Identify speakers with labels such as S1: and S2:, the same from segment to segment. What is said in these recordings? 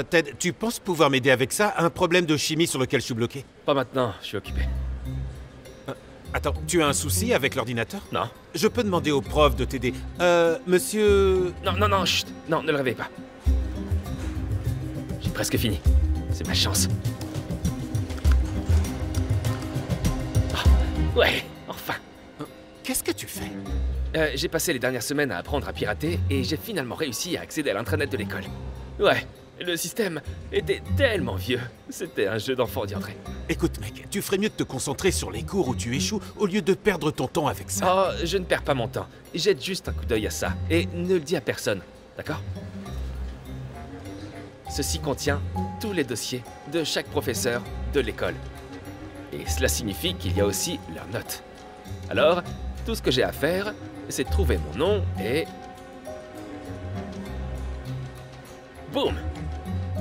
S1: Ted, tu penses pouvoir m'aider avec ça? Un problème de chimie sur lequel je suis bloqué?
S2: Pas maintenant, je suis occupé.
S1: Attends, tu as un souci avec l'ordinateur?
S2: Non.
S1: Je peux demander au prof de t'aider. Monsieur...
S2: Non, chut. Non, ne le réveille pas. J'ai presque fini. C'est ma chance. Ah, ouais, enfin.
S1: Qu'est-ce que tu fais?
S2: J'ai passé les dernières semaines à apprendre à pirater et j'ai finalement réussi à accéder à l'intranet de l'école. Ouais, le système était tellement vieux. C'était un jeu d'enfant, diantré.
S1: Écoute, mec, tu ferais mieux de te concentrer sur les cours où tu échoues au lieu de perdre ton temps avec ça.
S2: Oh, je ne perds pas mon temps. Jette juste un coup d'œil à ça et ne le dis à personne, d'accord? Ceci contient tous les dossiers de chaque professeur de l'école. Et cela signifie qu'il y a aussi leurs notes. Alors, tout ce que j'ai à faire, c'est de trouver mon nom et... Boum!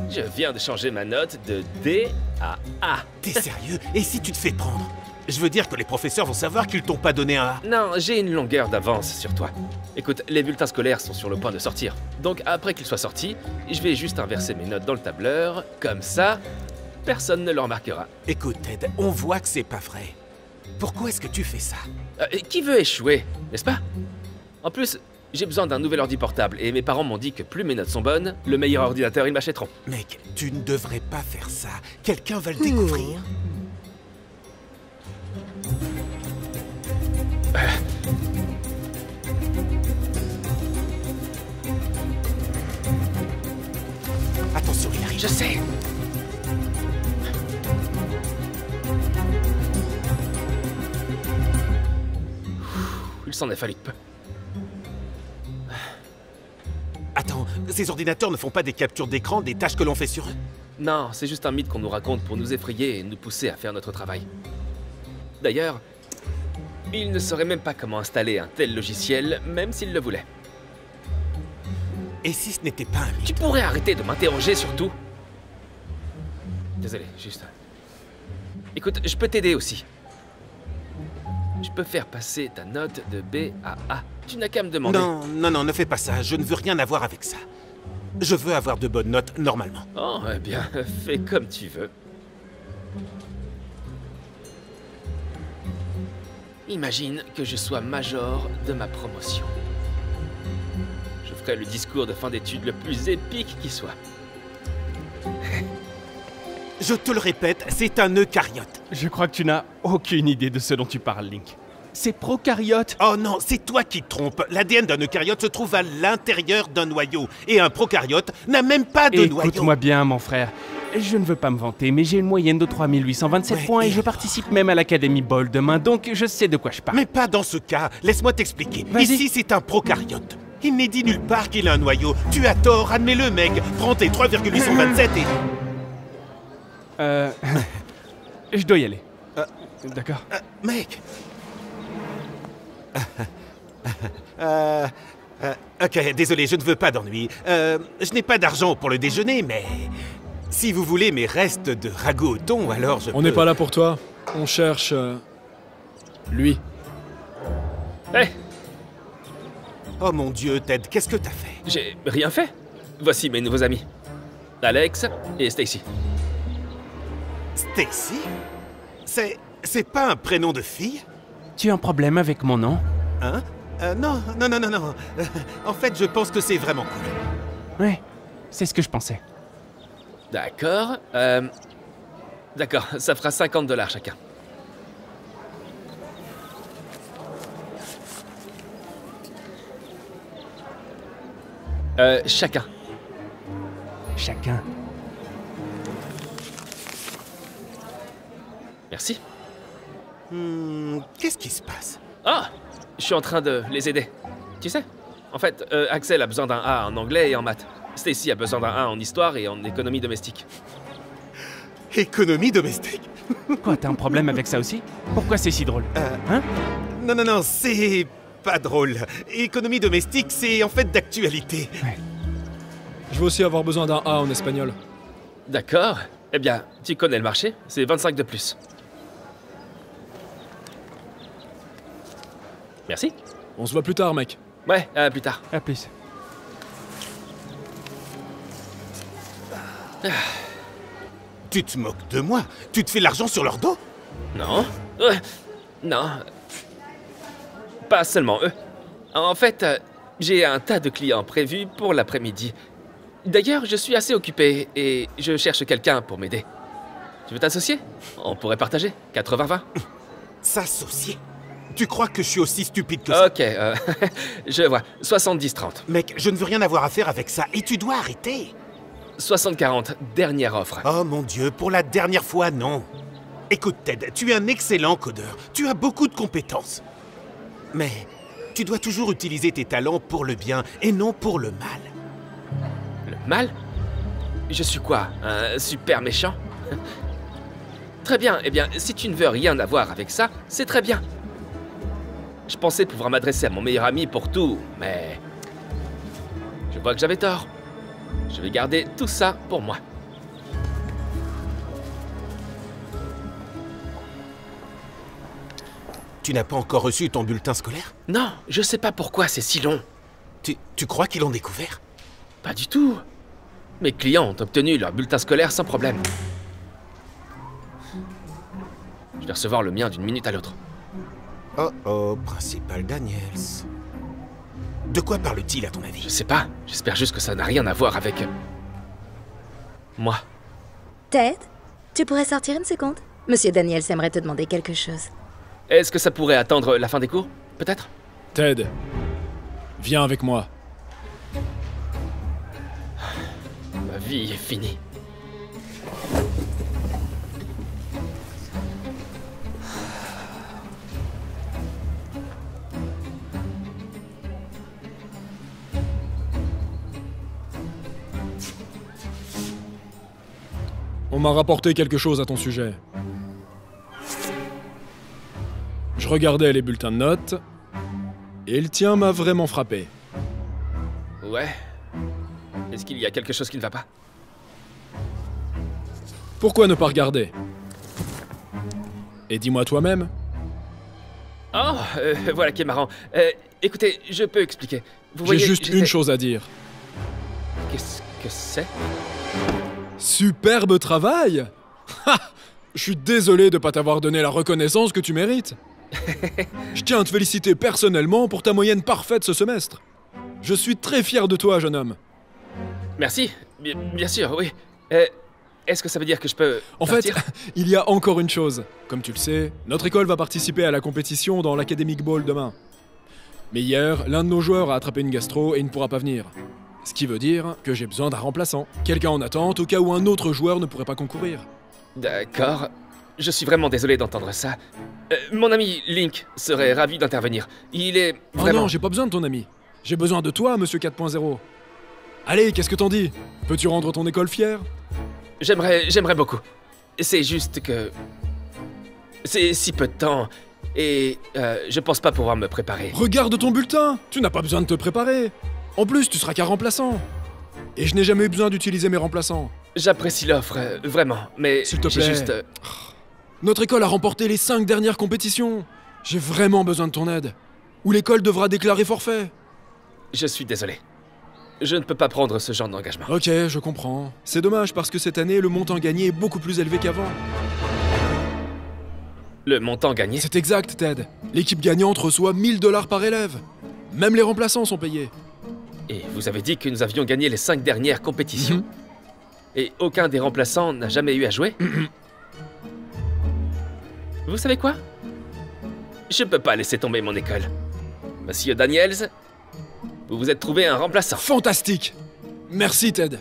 S2: Je viens de changer ma note de D à A.
S1: T'es sérieux? Et si tu te fais prendre? Je veux dire que les professeurs vont savoir qu'ils t'ont pas donné un A.
S2: Non, j'ai une longueur d'avance sur toi. Écoute, les bulletins scolaires sont sur le point de sortir. Donc après qu'ils soient sortis, je vais juste inverser mes notes dans le tableur. Comme ça, personne ne le remarquera.
S1: Écoute, Ted, on voit que c'est pas vrai. Pourquoi est-ce que tu fais ça?
S2: Qui veut échouer, n'est-ce pas? En plus, j'ai besoin d'un nouvel ordi portable et mes parents m'ont dit que plus mes notes sont bonnes, le meilleur ordinateur ils m'achèteront.
S1: Mec, tu ne devrais pas faire ça. Quelqu'un va le découvrir. Attention, il arrive.
S2: Je sais. Il s'en est fallu de peu.
S1: Attends, ces ordinateurs ne font pas des captures d'écran des tâches que l'on fait sur eux?
S2: Non, c'est juste un mythe qu'on nous raconte pour nous effrayer et nous pousser à faire notre travail. D'ailleurs, ils ne sauraient même pas comment installer un tel logiciel, même s'ils le voulaient.
S1: Et si ce n'était pas un mythe?
S2: Tu pourrais arrêter de m'interroger sur tout? Désolé, juste... Écoute, je peux t'aider aussi. Je peux faire passer ta note de B à A. Tu n'as qu'à me demander.
S1: Non, ne fais pas ça. Je ne veux rien avoir avec ça. Je veux avoir de bonnes notes normalement.
S2: Oh, eh bien, fais comme tu veux. Imagine que je sois major de ma promotion. Je ferai le discours de fin d'études le plus épique qui soit.
S1: Je te le répète, c'est un eucaryote.
S3: Je crois que tu n'as aucune idée de ce dont tu parles, Link. C'est prokaryote.
S1: Oh non, c'est toi qui te trompes. L'ADN d'un eucaryote se trouve à l'intérieur d'un noyau. Et un prokaryote n'a même pas de noyau.
S3: Écoute-moi bien, mon frère. Je ne veux pas me vanter, mais j'ai une moyenne de 3827 points et je participe même à l'Académie Ball demain, donc je sais de quoi je parle.
S1: Mais pas dans ce cas. Laisse-moi t'expliquer. Ici, c'est un prokaryote. Il n'est dit nulle part qu'il a un noyau. Tu as tort, admets-le, mec. Prends tes 3,827 et...
S3: Je dois y aller. D'accord.
S1: Mec. Ok, désolé, je ne veux pas d'ennui. Je n'ai pas d'argent pour le déjeuner, mais... Si vous voulez mes restes de ragoût au thon, alors je
S4: On n'est pas là pour toi. On cherche... lui.
S2: Hé,
S1: Oh mon Dieu, Ted, qu'est-ce que t'as fait?
S2: j'ai rien fait. Voici mes nouveaux amis. Alex et Stacy.
S1: Stacy? C'est pas un prénom de fille?
S3: Tu as un problème avec mon nom?
S1: Hein? Non. En fait, je pense que c'est vraiment cool.
S3: Ouais, c'est ce que je pensais.
S2: D'accord. D'accord, ça fera 50 $ chacun. Chacun.
S3: Chacun.
S2: Merci.
S1: Qu'est-ce qui se passe?
S2: Ah! Je suis en train de les aider. Tu sais, en fait, Axel a besoin d'un A en anglais et en maths. Stacy a besoin d'un A en histoire et en économie domestique.
S1: Économie domestique?
S3: Quoi, t'as un problème avec ça aussi? Pourquoi c'est si drôle? Hein?
S1: Non, c'est pas drôle. Économie domestique, c'est en fait d'actualité.
S3: Ouais.
S4: Je veux aussi avoir besoin d'un A en espagnol.
S2: D'accord. Eh bien, tu connais le marché, c'est 25 de plus. Merci.
S4: On se voit plus tard, mec.
S2: Ouais, à plus tard.
S3: À plus.
S1: Tu te moques de moi? Tu te fais l'argent sur leur dos?
S2: Non. Non. Pas seulement eux. En fait, j'ai un tas de clients prévus pour l'après-midi. D'ailleurs, je suis assez occupé et je cherche quelqu'un pour m'aider. Tu veux t'associer? On pourrait partager. 80-20.
S1: S'associer? Tu crois que je suis aussi stupide que ça?
S2: Ok, je vois. 70-30.
S1: Mec, je ne veux rien avoir à faire avec ça et tu dois arrêter.
S2: 60-40, dernière offre.
S1: Oh mon Dieu, pour la dernière fois, non. Écoute Ted, tu es un excellent codeur. Tu as beaucoup de compétences. Mais tu dois toujours utiliser tes talents pour le bien et non pour le mal.
S2: Le mal? Je suis quoi? Un super méchant? Très bien, eh bien, si tu ne veux rien avoir avec ça, c'est très bien. Je pensais pouvoir m'adresser à mon meilleur ami pour tout, mais... je vois que j'avais tort. Je vais garder tout ça pour moi.
S1: Tu n'as pas encore reçu ton bulletin scolaire?
S2: Non, je sais pas pourquoi c'est si long.
S1: Tu crois qu'ils l'ont découvert?
S2: Pas du tout. Mes clients ont obtenu leur bulletin scolaire sans problème. Je vais recevoir le mien d'une minute à l'autre.
S1: Oh oh, principal Daniels. De quoi parle-t-il à ton avis?
S2: Je sais pas, j'espère juste que ça n'a rien à voir avec... moi.
S5: Ted, tu pourrais sortir une seconde? Monsieur Daniels aimerait te demander quelque chose.
S2: Est-ce que ça pourrait attendre la fin des cours, peut-être?
S4: Ted, viens avec moi.
S2: Ma vie est finie.
S4: On m'a rapporté quelque chose à ton sujet. Je regardais les bulletins de notes, et le tien m'a vraiment frappé.
S2: Ouais. Est-ce qu'il y a quelque chose qui ne va pas?
S4: Pourquoi ne pas regarder? Et dis-moi toi-même.
S2: Oh, voilà qui est marrant. Écoutez, je peux expliquer. Vous
S4: J'ai
S2: voyez,
S4: juste
S2: j'étais-
S4: une chose à dire.
S2: Qu'est-ce que c'est?
S4: Superbe travail! Ha! Je suis désolé de pas t'avoir donné la reconnaissance que tu mérites. Je tiens à te féliciter personnellement pour ta moyenne parfaite ce semestre. Je suis très fier de toi, jeune homme.
S2: Merci, bien sûr, oui. Est-ce que ça veut dire que je peux
S4: En
S2: partir?
S4: fait, il y a encore une chose. Comme tu le sais, notre école va participer à la compétition dans l'Academic Ball demain. Mais hier, l'un de nos joueurs a attrapé une gastro et il ne pourra pas venir. Ce qui veut dire que j'ai besoin d'un remplaçant. Quelqu'un en attente au cas où un autre joueur ne pourrait pas concourir.
S2: D'accord. Je suis vraiment désolé d'entendre ça. Mon ami Link serait ravi d'intervenir. Il est
S4: Oh
S2: vraiment...
S4: non, j'ai pas besoin de ton ami. J'ai besoin de toi, monsieur 4.0. Allez, qu'est-ce que t'en dis? Peux-tu rendre ton école fière?
S2: J'aimerais beaucoup. C'est juste que... c'est si peu de temps. Et je pense pas pouvoir me préparer.
S4: Regarde ton bulletin! Tu n'as pas besoin de te préparer. En plus, tu seras qu'un remplaçant. Et je n'ai jamais eu besoin d'utiliser mes remplaçants.
S2: J'apprécie l'offre, vraiment, mais
S4: S'il te
S2: j'ai
S4: plaît.
S2: juste...
S4: Notre école a remporté les 5 dernières compétitions. J'ai vraiment besoin de ton aide. Ou l'école devra déclarer forfait.
S2: Je suis désolé. Je ne peux pas prendre ce genre d'engagement.
S4: Ok, je comprends. C'est dommage parce que cette année, le montant gagné est beaucoup plus élevé qu'avant.
S2: Le montant gagné...
S4: C'est exact, Ted. L'équipe gagnante reçoit 1000 $ par élève. Même les remplaçants sont payés.
S2: Et vous avez dit que nous avions gagné les 5 dernières compétitions.
S4: Mhm.
S2: Et aucun des remplaçants n'a jamais eu à jouer. Vous savez quoi? Je peux pas laisser tomber mon école. Monsieur Daniels, vous vous êtes trouvé un remplaçant.
S4: Fantastique! Merci, Ted.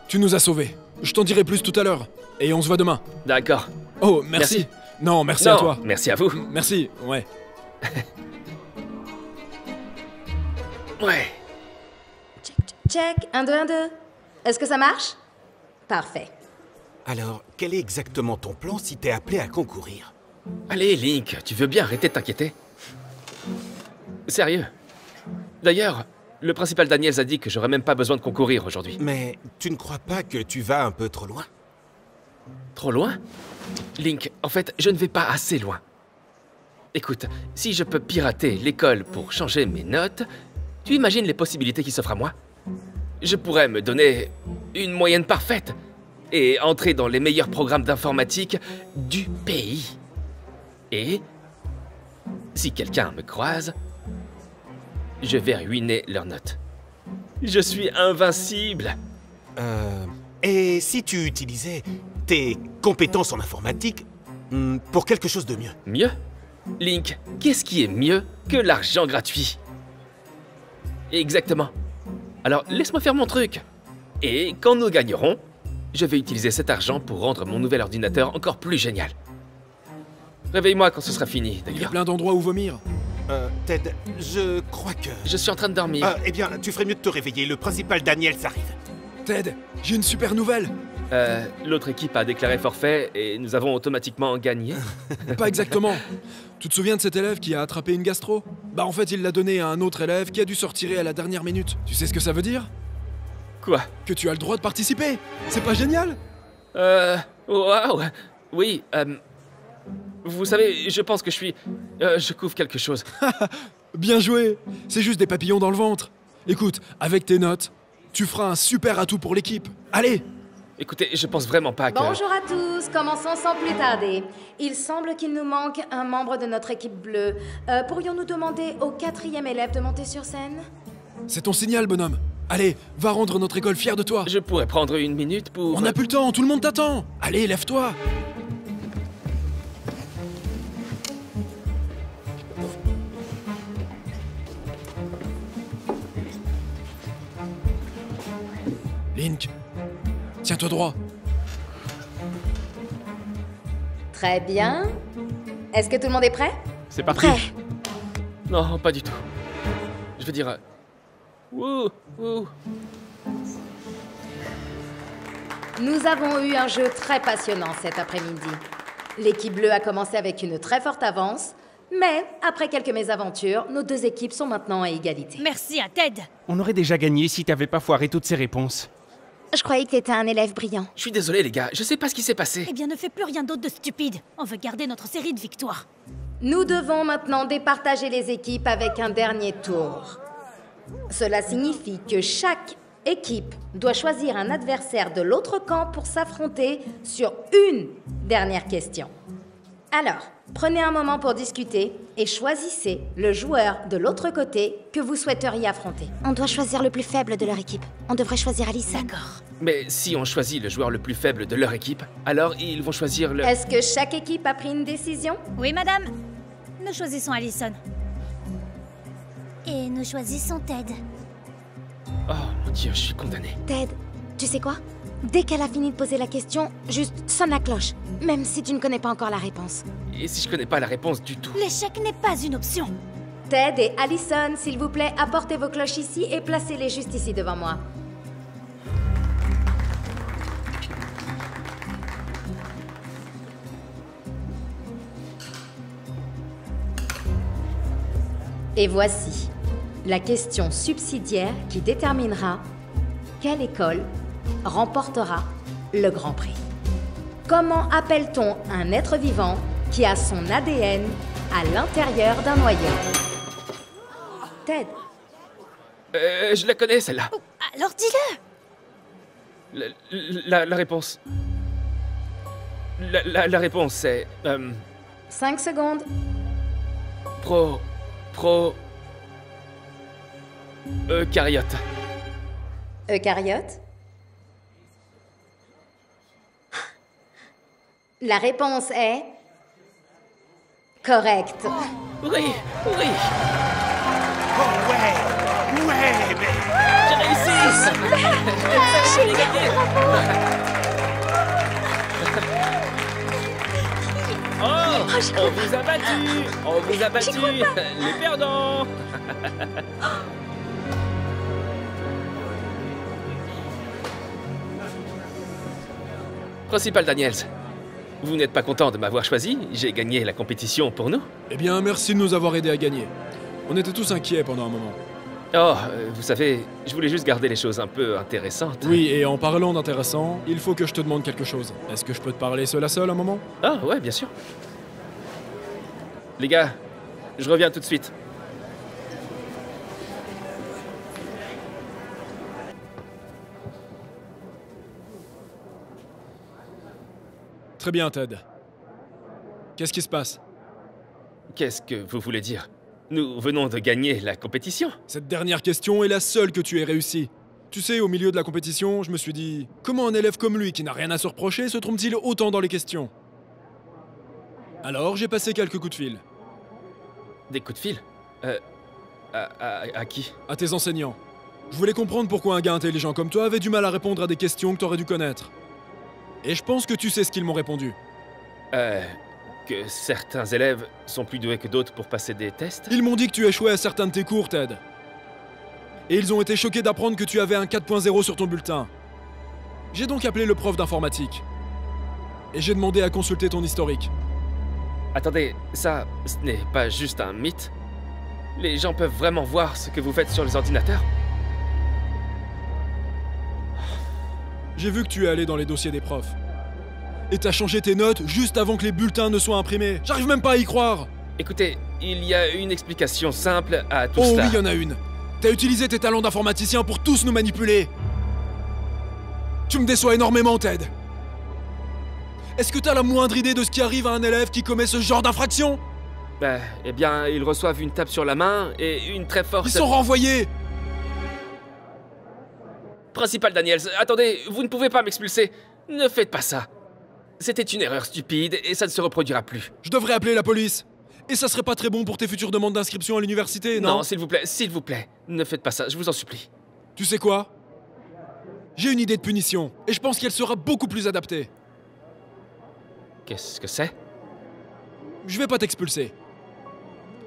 S4: Tu nous as sauvés. Je t'en dirai plus tout à l'heure. Et on se voit demain.
S2: D'accord.
S4: Oh, merci.
S2: Merci.
S4: Non, merci
S2: Non,
S4: à toi.
S2: merci à vous.
S4: Merci, ouais.
S2: Ouais.
S5: Check, 1, 2, 1, 2. Est-ce que ça marche? Parfait.
S1: Alors, quel est exactement ton plan si t'es appelé à concourir?
S2: Allez, Link, tu veux bien arrêter de t'inquiéter? Sérieux. D'ailleurs, le principal Daniels a dit que j'aurais même pas besoin de concourir aujourd'hui.
S1: Mais tu ne crois pas que tu vas un peu trop loin?
S2: Trop loin? Link, en fait, je ne vais pas assez loin. Écoute, si je peux pirater l'école pour changer mes notes, tu imagines les possibilités qui s'offrent à moi? Je pourrais me donner une moyenne parfaite. et entrer dans les meilleurs programmes d'informatique du pays. Et si quelqu'un me croise, je vais ruiner leurs notes. Je suis invincible.
S1: Et si tu utilisais tes compétences en informatique pour quelque chose de mieux?
S2: Mieux? Link, qu'est-ce qui est mieux que l'argent gratuit? Exactement. Alors, laisse-moi faire mon truc. Et quand nous gagnerons, je vais utiliser cet argent pour rendre mon nouvel ordinateur encore plus génial. Réveille-moi quand ce sera fini,
S4: Il y a
S2: d'ailleurs.
S4: plein d'endroits où vomir.
S1: Ted, je crois que...
S2: Je suis en train de dormir.
S1: eh bien, tu ferais mieux de te réveiller. Le principal Daniels arrive.
S4: Ted, j'ai une super nouvelle.
S2: L'autre équipe a déclaré forfait et nous avons automatiquement gagné.
S4: Pas exactement. Tu te souviens de cet élève qui a attrapé une gastro? Bah en fait, il l'a donné à un autre élève qui a dû se retirer à la dernière minute. Tu sais ce que ça veut dire?
S2: Quoi?
S4: Que tu as le droit de participer. C'est pas génial?
S2: Waouh. Oui, vous savez, je pense que je couvre quelque chose.
S4: Bien joué. C'est juste des papillons dans le ventre. Écoute, avec tes notes, tu feras un super atout pour l'équipe. Allez!
S2: Écoutez, je pense vraiment pas que...
S5: Bonjour à tous, commençons sans plus tarder. Il semble qu'il nous manque un membre de notre équipe bleue. Pourrions-nous demander au 4e élève de monter sur scène?
S4: C'est ton signal, bonhomme. Allez, va rendre notre école fière de toi.
S2: Je pourrais prendre une minute pour...
S4: On n'a plus le temps, tout le monde t'attend. Allez, lève-toi. Link, tiens-toi droit.
S5: Très bien. Est-ce que tout le monde est prêt?
S3: C'est parti.
S5: Prêt.
S2: Non, pas du tout. Je veux dire... Wouh, wouh.
S5: Nous avons eu un jeu très passionnant cet après-midi. L'équipe bleue a commencé avec une très forte avance, mais après quelques mésaventures, nos deux équipes sont maintenant à égalité.
S6: Merci à Ted.
S3: On aurait déjà gagné si t'avais pas foiré toutes ces réponses.
S5: Je croyais que t'étais un élève brillant.
S2: Je suis désolé, les gars, je sais pas ce qui s'est passé.
S6: Eh bien, ne fais plus rien d'autre de stupide. On veut garder notre série de victoires.
S5: Nous devons maintenant départager les équipes avec un dernier tour. Cela signifie que chaque équipe doit choisir un adversaire de l'autre camp pour s'affronter sur une dernière question. Alors, prenez un moment pour discuter et choisissez le joueur de l'autre côté que vous souhaiteriez affronter.
S7: On doit choisir le plus faible de leur équipe. On devrait choisir Alison.
S6: D'accord.
S2: Mais si on choisit le joueur le plus faible de leur équipe, alors ils vont choisir le...
S5: Est-ce que chaque équipe a pris une décision?
S6: Oui, madame. Nous choisissons Alison.
S7: Et nous choisissons Ted.
S2: Oh mon Dieu, je suis condamné.
S7: Ted, tu sais quoi? Dès qu'elle a fini de poser la question, juste sonne la cloche. Même si tu ne connais pas encore la réponse.
S2: Et si je connais pas la réponse du tout?
S6: L'échec n'est pas une option.
S5: Ted et Alison, s'il vous plaît, apportez vos cloches ici et placez-les juste ici devant moi. Et voici la question subsidiaire qui déterminera quelle école remportera le Grand Prix. Comment appelle-t-on un être vivant qui a son ADN à l'intérieur d'un noyau? Ted,
S2: Je la connais, celle-là.
S6: Oh, alors dis-le.
S2: La réponse... La réponse, c'est...
S5: 5 secondes.
S2: Eucaryote.
S5: Eucaryote? La réponse est... correcte.
S2: Oui, oui,
S1: Oh ouais! Ouais, mais...
S2: j'ai réussi. J'ai gagné. Oh, on vous a battu. On vous a battu. Les perdants. Principal Daniels, vous n'êtes pas content de m'avoir choisi? J'ai gagné la compétition pour nous.
S4: Eh bien, merci de nous avoir aidés à gagner. On était tous inquiets pendant un moment.
S2: Oh, vous savez, je voulais juste garder les choses un peu intéressantes.
S4: Oui, et en parlant d'intéressant, il faut que je te demande quelque chose. Est-ce que je peux te parler seul à seul un moment?
S2: Ah, ouais, bien sûr. Les gars, je reviens tout de suite.
S4: Très bien, Ted. Qu'est-ce qui se passe?
S2: Qu'est-ce que vous voulez dire? Nous venons de gagner la compétition.
S4: Cette dernière question est la seule que tu aies réussi. Tu sais, au milieu de la compétition, je me suis dit... Comment un élève comme lui, qui n'a rien à se reprocher, se trompe-t-il autant dans les questions? Alors, j'ai passé quelques coups de fil.
S2: Des coups de fil? À qui?
S4: À tes enseignants. Je voulais comprendre pourquoi un gars intelligent comme toi avait du mal à répondre à des questions que t'aurais dû connaître. Et je pense que tu sais ce qu'ils m'ont répondu.
S2: Que certains élèves sont plus doués que d'autres pour passer des tests?
S4: Ils m'ont dit que tu échouais à certains de tes cours, Ted. Et ils ont été choqués d'apprendre que tu avais un 4.0 sur ton bulletin. J'ai donc appelé le prof d'informatique. Et j'ai demandé à consulter ton historique.
S2: Attendez, ça, ce n'est pas juste un mythe? Les gens peuvent vraiment voir ce que vous faites sur les ordinateurs?
S4: J'ai vu que tu es allé dans les dossiers des profs. Et t'as changé tes notes juste avant que les bulletins ne soient imprimés. J'arrive même pas à y croire.
S2: Écoutez, il y a une explication simple à tout
S4: Oh
S2: cela.
S4: oui, il y en a une. T'as utilisé tes talents d'informaticien pour tous nous manipuler. Tu me déçois énormément, Ted. Est-ce que t'as la moindre idée de ce qui arrive à un élève qui commet ce genre d'infraction?
S2: Eh bien, ils reçoivent une tape sur la main et une très forte...
S4: Ils sont renvoyés.
S2: Principal Daniels, attendez, vous ne pouvez pas m'expulser. Ne faites pas ça. C'était une erreur stupide et ça ne se reproduira plus.
S4: Je devrais appeler la police. Et ça serait pas très bon pour tes futures demandes d'inscription à l'université, non?
S2: Non, s'il vous plaît, ne faites pas ça, je vous en supplie.
S4: Tu sais quoi? J'ai une idée de punition, et je pense qu'elle sera beaucoup plus adaptée.
S2: Qu'est-ce que c'est?
S4: Je vais pas t'expulser.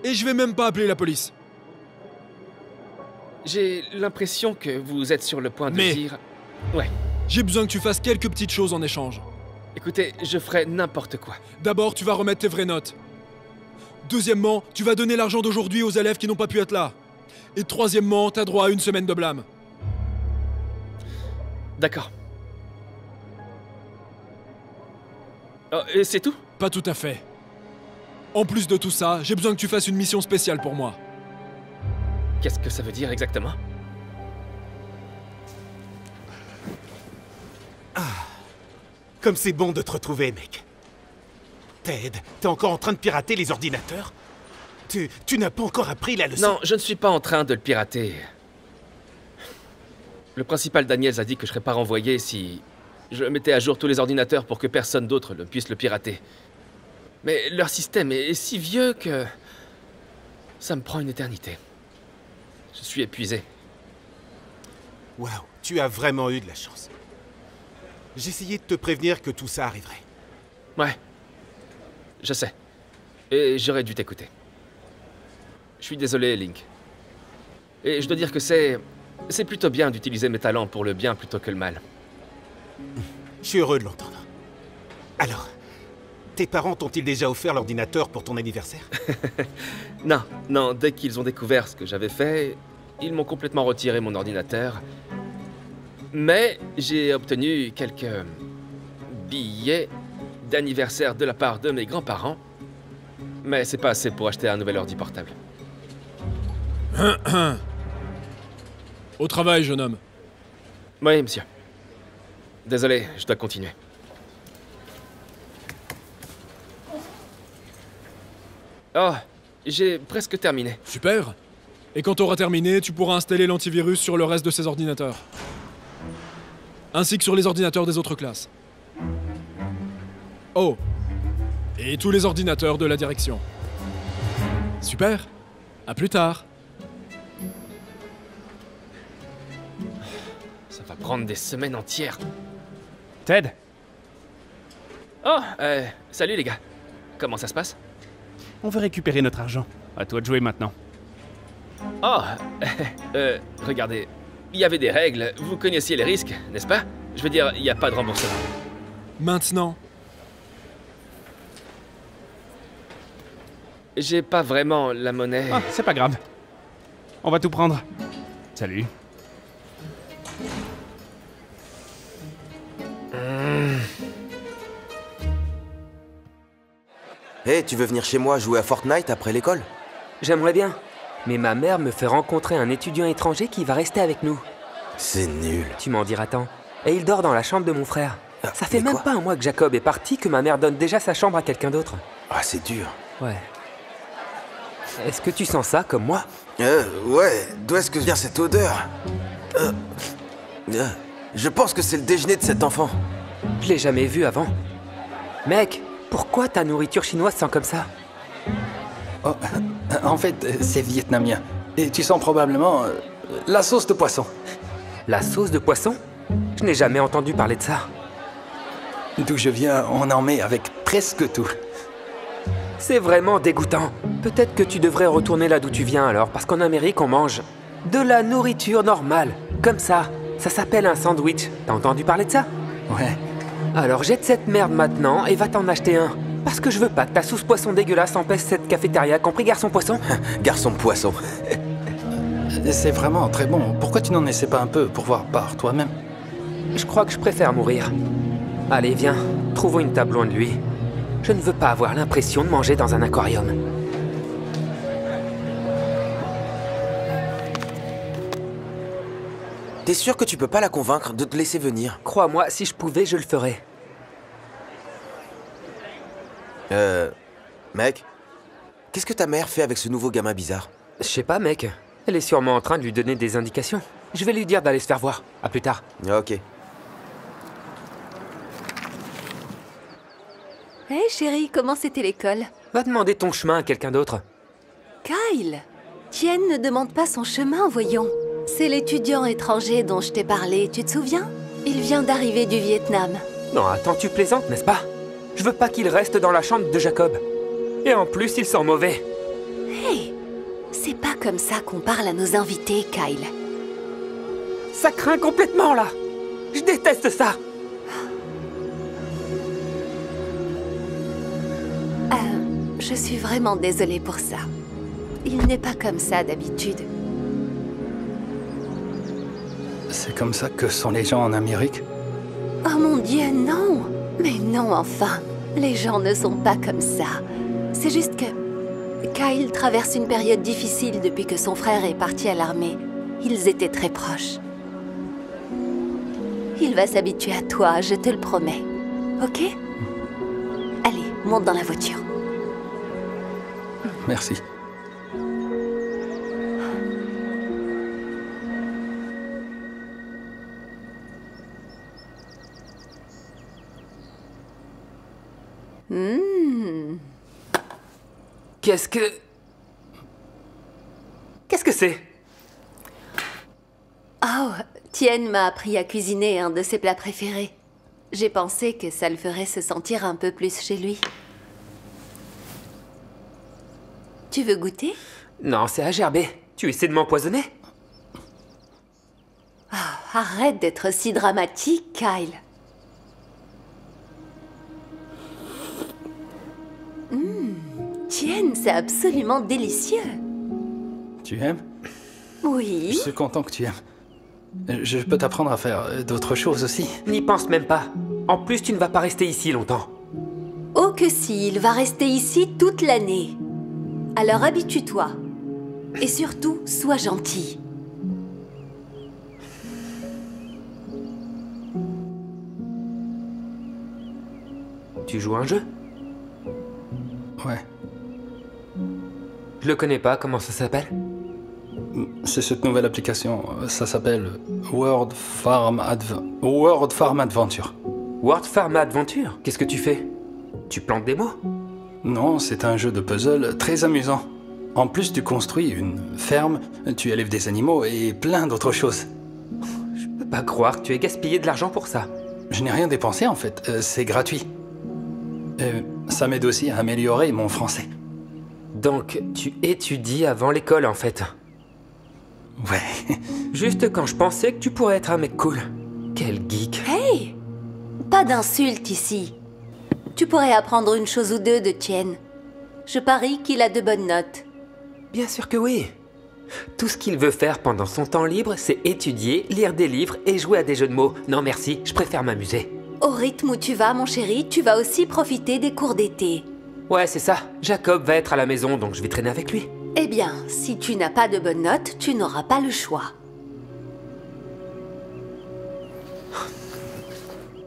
S4: Et je vais même pas appeler la police.
S2: J'ai l'impression que vous êtes sur le point de dire... Ouais.
S4: J'ai besoin que tu fasses quelques petites choses en échange.
S2: Écoutez, je ferai n'importe quoi.
S4: D'abord, tu vas remettre tes vraies notes. Deuxièmement, tu vas donner l'argent d'aujourd'hui aux élèves qui n'ont pas pu être là. Et troisièmement, t'as droit à une semaine de blâme.
S2: D'accord. Oh, et c'est tout?
S4: Pas tout à fait. En plus de tout ça, j'ai besoin que tu fasses une mission spéciale pour moi.
S2: Qu'est-ce que ça veut dire exactement?
S1: Comme c'est bon de te retrouver, mec. Ted, t'es encore en train de pirater les ordinateurs? Tu n'as pas encore appris la leçon?
S2: Non, je ne suis pas en train de le pirater. Le principal Daniels a dit que je serais pas renvoyé si je mettais à jour tous les ordinateurs pour que personne d'autre ne puisse le pirater. Mais leur système est si vieux que... ça me prend une éternité. Je suis épuisé.
S1: Waouh, tu as vraiment eu de la chance. J'essayais de te prévenir que tout ça arriverait.
S2: Ouais. Je sais. Et j'aurais dû t'écouter. Je suis désolé, Link. Et je dois dire que c'est plutôt bien d'utiliser mes talents pour le bien plutôt que le mal.
S1: Je suis heureux de l'entendre. Alors, tes parents t'ont-ils déjà offert l'ordinateur pour ton anniversaire?
S2: Non, dès qu'ils ont découvert ce que j'avais fait, ils m'ont complètement retiré mon ordinateur. Mais j'ai obtenu quelques billets d'anniversaire de la part de mes grands-parents. Mais c'est pas assez pour acheter un nouvel ordi portable.
S4: Au travail, jeune homme.
S2: Oui, monsieur. Désolé, je dois continuer. Oh, j'ai presque terminé.
S4: Super. Et quand t'auras terminé, tu pourras installer l'antivirus sur le reste de ces ordinateurs. Ainsi que sur les ordinateurs des autres classes. Oh. Et tous les ordinateurs de la direction. Super. À plus tard.
S2: Ça va prendre des semaines entières.
S3: Ted?
S2: Oh, salut les gars. Comment ça se passe?
S3: On veut récupérer notre argent. À toi de jouer maintenant.
S2: Oh, regardez, il y avait des règles, vous connaissiez les risques, n'est-ce pas? Je veux dire, il n'y a pas de remboursement.
S4: Maintenant.
S2: J'ai pas vraiment la monnaie.
S3: Ah, c'est pas grave. On va tout prendre. Salut.
S8: Hé, tu veux venir chez moi jouer à Fortnite après l'école?
S9: J'aimerais bien, mais ma mère me fait rencontrer un étudiant étranger qui va rester avec nous.
S8: C'est nul.
S9: Tu m'en diras tant. Et il dort dans la chambre de mon frère. Ça fait même pas un mois que Jacob est parti que ma mère donne déjà sa chambre à quelqu'un d'autre.
S8: Ah, c'est dur.
S9: Ouais. Est-ce que tu sens ça comme moi?
S8: Ouais. D'où est-ce que vient cette odeur? Je pense que c'est le déjeuner de cet enfant.
S9: Je l'ai jamais vu avant. Mec, pourquoi ta nourriture chinoise sent comme ça?
S10: Oh, en fait, c'est vietnamien. Et tu sens probablement la sauce de poisson.
S9: La sauce de poisson? Je n'ai jamais entendu parler de ça.
S10: D'où je viens, on en met avec presque tout.
S9: C'est vraiment dégoûtant. Peut-être que tu devrais retourner là d'où tu viens alors, parce qu'en Amérique, on mange de la nourriture normale. Comme ça. Ça s'appelle un sandwich. T'as entendu parler de ça?
S10: Ouais.
S9: Alors jette cette merde maintenant et va t'en acheter un. Parce que je veux pas que ta sauce poisson dégueulasse empêche cette cafétéria. Compris, garçon poisson?
S8: Garçon poisson.
S10: C'est vraiment très bon. Pourquoi tu n'en essaies pas un peu pour voir par toi-même?
S9: Je crois que je préfère mourir. Allez, viens. Trouvons une table loin de lui. Je ne veux pas avoir l'impression de manger dans un aquarium.
S8: T'es sûr que tu peux pas la convaincre de te laisser venir?
S9: Crois-moi, si je pouvais, je le ferais.
S8: Mec, qu'est-ce que ta mère fait avec ce nouveau gamin bizarre?
S9: Je sais pas, mec. Elle est sûrement en train de lui donner des indications. Je vais lui dire d'aller se faire voir. À plus tard.
S8: Ok.
S11: Hé chérie, comment c'était l'école?
S9: Va demander ton chemin à quelqu'un d'autre.
S11: Kyle, Tien ne demande pas son chemin, voyons. C'est l'étudiant étranger dont je t'ai parlé, tu te souviens? Il vient d'arriver du Vietnam.
S9: Non, attends, tu plaisantes, n'est-ce pas? Je veux pas qu'il reste dans la chambre de Jacob. Et en plus, il sent mauvais.
S11: Hé, c'est pas comme ça qu'on parle à nos invités, Kyle.
S9: Ça craint complètement, là. Je déteste ça.
S11: Je suis vraiment désolée pour ça. Il n'est pas comme ça d'habitude.
S10: C'est comme ça que sont les gens en Amérique?
S11: Oh mon Dieu, non! Mais non, enfin. Les gens ne sont pas comme ça. C'est juste que Kyle traverse une période difficile depuis que son frère est parti à l'armée. Ils étaient très proches. Il va s'habituer à toi, je te le promets. Ok? Allez, monte dans la voiture.
S10: Merci.
S9: Qu'est-ce que c'est?
S11: Oh, Tien m'a appris à cuisiner un de ses plats préférés. J'ai pensé que ça le ferait se sentir un peu plus chez lui. Tu veux goûter?
S9: Non, c'est à gerber. Tu essaies de m'empoisonner?
S11: Oh, arrête d'être si dramatique, Kyle. Tien, c'est absolument délicieux.
S10: Tu aimes?
S11: Oui.
S10: Je suis content que tu aimes. Je peux t'apprendre à faire d'autres choses aussi.
S9: N'y pense même pas. En plus, tu ne vas pas rester ici longtemps.
S11: Oh que si, il va rester ici toute l'année. Alors habitue-toi. Et surtout, sois gentil.
S9: Tu joues à un jeu?
S10: Ouais.
S9: Je le connais pas, comment ça s'appelle?
S10: C'est cette nouvelle application. Ça s'appelle World Farm Adventure.
S9: World Farm Adventure? Qu'est-ce que tu fais? Tu plantes des mots?
S10: Non, c'est un jeu de puzzle très amusant. En plus, tu construis une ferme, tu élèves des animaux et plein d'autres choses.
S9: Je peux pas croire que tu aies gaspillé de l'argent pour ça.
S10: Je n'ai rien dépensé en fait, c'est gratuit. Ça m'aide aussi à améliorer mon français.
S9: Donc, tu étudies avant l'école en fait?
S10: Ouais.
S9: Juste quand je pensais que tu pourrais être un mec cool. Quel geek.
S11: Hey! Pas d'insultes ici. Tu pourrais apprendre une chose ou deux de Tien. Je parie qu'il a de bonnes notes.
S9: Bien sûr que oui. Tout ce qu'il veut faire pendant son temps libre, c'est étudier, lire des livres et jouer à des jeux de mots. Non merci, je préfère m'amuser.
S11: Au rythme où tu vas, mon chéri, tu vas aussi profiter des cours d'été.
S9: Ouais, c'est ça. Jacob va être à la maison, donc je vais traîner avec lui.
S11: Eh bien, si tu n'as pas de bonnes notes, tu n'auras pas le choix.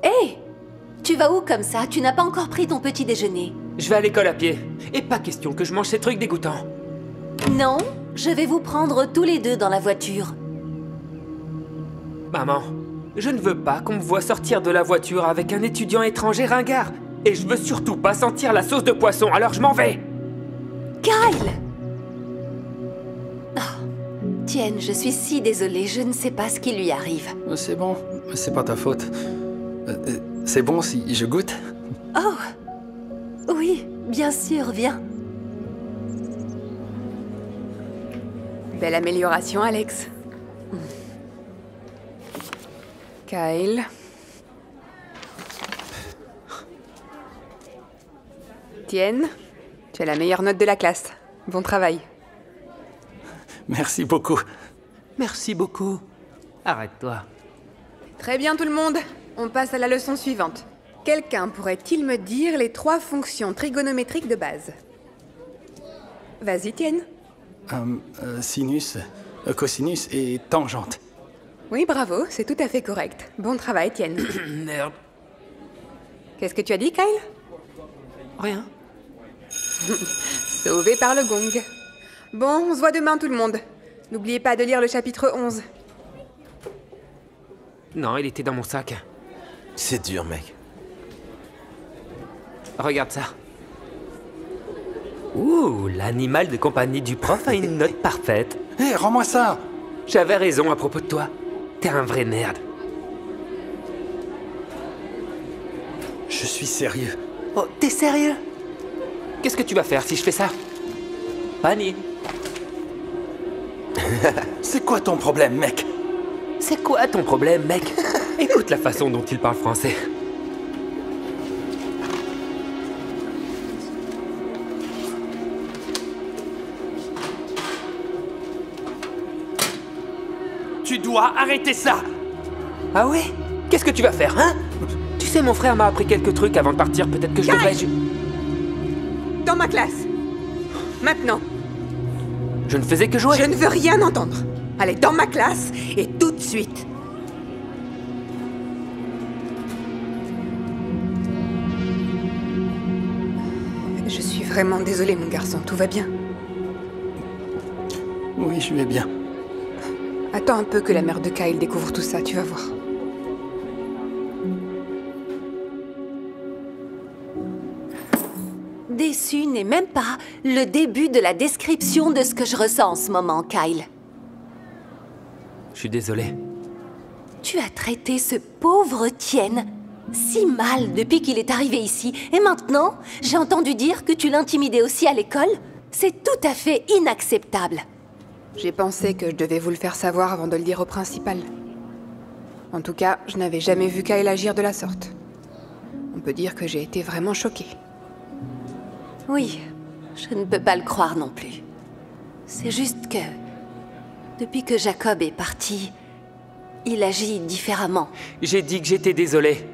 S11: Hé! Tu vas où comme ça? Tu n'as pas encore pris ton petit déjeuner.
S9: Je vais à l'école à pied. Et pas question que je mange ces trucs dégoûtants.
S11: Non, je vais vous prendre tous les deux dans la voiture.
S9: Maman, je ne veux pas qu'on me voie sortir de la voiture avec un étudiant étranger ringard. Et je veux surtout pas sentir la sauce de poisson, alors je m'en vais.
S11: Kyle! Tienne, je suis si désolée, je ne sais pas ce qui lui arrive.
S10: C'est bon, c'est pas ta faute. C'est bon si je goûte?
S11: Oh! Oui, bien sûr, viens.
S12: Belle amélioration, Alex. Kyle. Tienne, tu as la meilleure note de la classe. Bon travail.
S10: Merci beaucoup.
S9: Merci beaucoup. Arrête-toi.
S12: Très bien tout le monde, on passe à la leçon suivante. Quelqu'un pourrait-il me dire les 3 fonctions trigonométriques de base? Vas-y, Tienne.
S10: Sinus, cosinus et tangente.
S12: Oui, bravo, c'est tout à fait correct. Bon travail, Tienne.
S9: Merde.
S12: Qu'est-ce que tu as dit, Kyle?
S9: Rien.
S12: Sauvé par le gong. Bon, on se voit demain tout le monde. N'oubliez pas de lire le chapitre 11.
S9: Non, il était dans mon sac.
S8: C'est dur, mec.
S9: Regarde ça. Ouh, l'animal de compagnie du prof a une note parfaite.
S10: Hé, rends-moi ça!
S9: J'avais raison à propos de toi. T'es un vrai nerd.
S10: Je suis sérieux.
S9: Oh, t'es sérieux? Qu'est-ce que tu vas faire si je fais ça? Annie.
S10: C'est quoi ton problème, mec?
S9: C'est quoi ton problème, mec? Écoute la façon dont il parle français. Tu dois arrêter ça! Ah ouais? Qu'est-ce que tu vas faire, hein? Tu sais, mon frère m'a appris quelques trucs avant de partir, peut-être que je devrais...
S12: Dans ma classe. Maintenant.
S9: Je ne faisais que jouer.
S12: Je ne veux rien entendre. Allez, dans ma classe, et tout de suite. Je suis vraiment désolée, mon garçon. Tout va bien?
S10: Oui, je vais bien.
S12: Attends un peu que la mère de Kyle découvre tout ça, tu vas voir.
S11: Déçu n'est même pas le début de la description de ce que je ressens en ce moment, Kyle.
S9: Je suis désolé.
S11: Tu as traité ce pauvre Tienne si mal depuis qu'il est arrivé ici. Et maintenant, j'ai entendu dire que tu l'intimidais aussi à l'école. C'est tout à fait inacceptable.
S12: J'ai pensé que je devais vous le faire savoir avant de le dire au principal. En tout cas, je n'avais jamais vu Kyle agir de la sorte. On peut dire que j'ai été vraiment choquée.
S11: Oui, je ne peux pas le croire non plus. C'est juste que, depuis que Jacob est parti, il agit différemment.
S9: J'ai dit que j'étais désolé.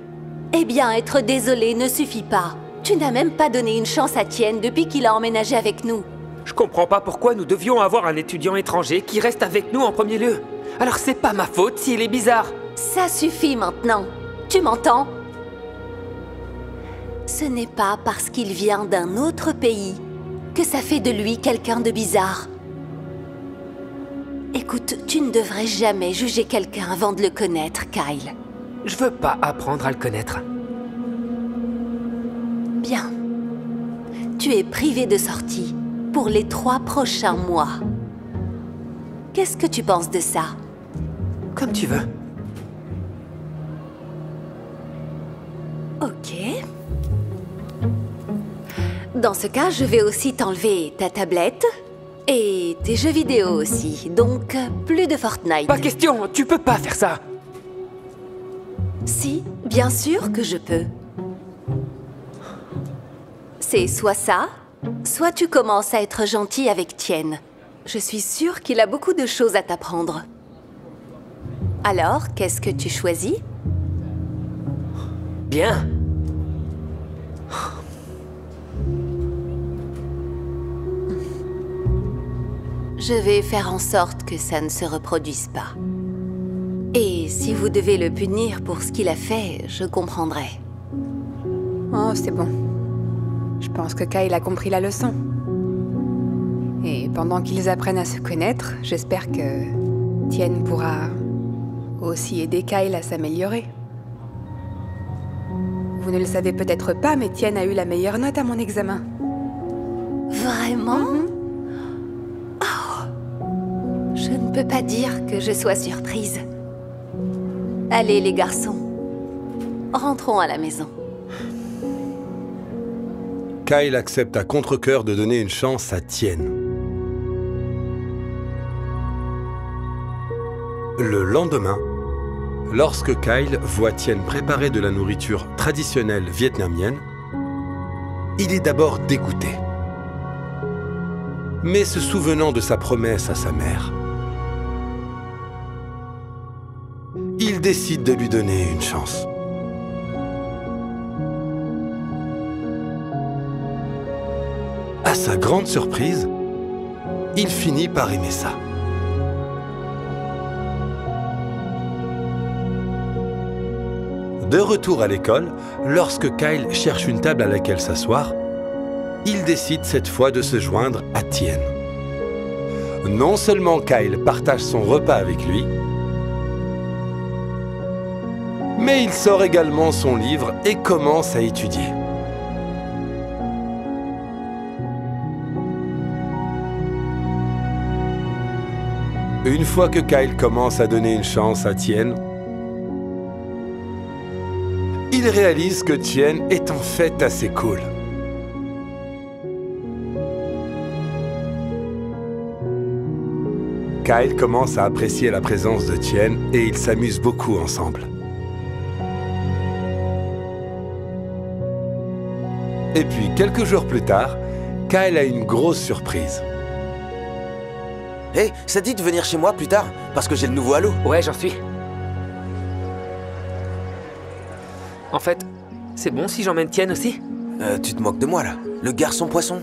S11: Eh bien, être désolé ne suffit pas. Tu n'as même pas donné une chance à Tienne depuis qu'il a emménagé avec nous.
S9: Je comprends pas pourquoi nous devions avoir un étudiant étranger qui reste avec nous en premier lieu. Alors c'est pas ma faute s'il est bizarre.
S11: Ça suffit maintenant. Tu m'entends? Ce n'est pas parce qu'il vient d'un autre pays que ça fait de lui quelqu'un de bizarre. Écoute, tu ne devrais jamais juger quelqu'un avant de le connaître, Kyle.
S9: Je veux pas apprendre à le connaître.
S11: Bien. Tu es privé de sortie pour les 3 prochains mois. Qu'est-ce que tu penses de ça?
S9: Comme tu veux.
S11: Ok. Dans ce cas, je vais aussi t'enlever ta tablette et tes jeux vidéo aussi. Donc, plus de Fortnite.
S9: Pas question, tu peux pas faire ça.
S11: Si, bien sûr que je peux. C'est soit ça, soit tu commences à être gentil avec Tienne. Je suis sûre qu'il a beaucoup de choses à t'apprendre. Alors, qu'est-ce que tu choisis?
S9: Bien.
S11: Je vais faire en sorte que ça ne se reproduise pas. Et si vous devez le punir pour ce qu'il a fait, je comprendrai.
S12: Oh, c'est bon. Je pense que Kyle a compris la leçon. Et pendant qu'ils apprennent à se connaître, j'espère que Tien pourra aussi aider Kyle à s'améliorer. Vous ne le savez peut-être pas, mais Tien a eu la meilleure note à mon examen.
S11: Vraiment? Oh. Je ne peux pas dire que je sois surprise. Allez les garçons, rentrons à la maison.
S13: Kyle accepte à contre-cœur de donner une chance à Tien. Le lendemain, lorsque Kyle voit Tien préparer de la nourriture traditionnelle vietnamienne, il est d'abord dégoûté. Mais se souvenant de sa promesse à sa mère, il décide de lui donner une chance. À sa grande surprise, il finit par aimer ça. De retour à l'école, lorsque Kyle cherche une table à laquelle s'asseoir, il décide cette fois de se joindre à Tien. Non seulement Kyle partage son repas avec lui, mais il sort également son livre et commence à étudier. Une fois que Kyle commence à donner une chance à Tien, il réalise que Tien est en fait assez cool. Kyle commence à apprécier la présence de Tien et ils s'amusent beaucoup ensemble. Et puis, quelques jours plus tard, Kyle a une grosse surprise.
S8: Hé, ça te dit de venir chez moi plus tard? Parce que j'ai le nouveau Halo.
S9: Ouais, j'en suis. En fait, c'est bon si j'emmène Tien aussi?
S8: Tu te moques de moi, là? Le garçon poisson?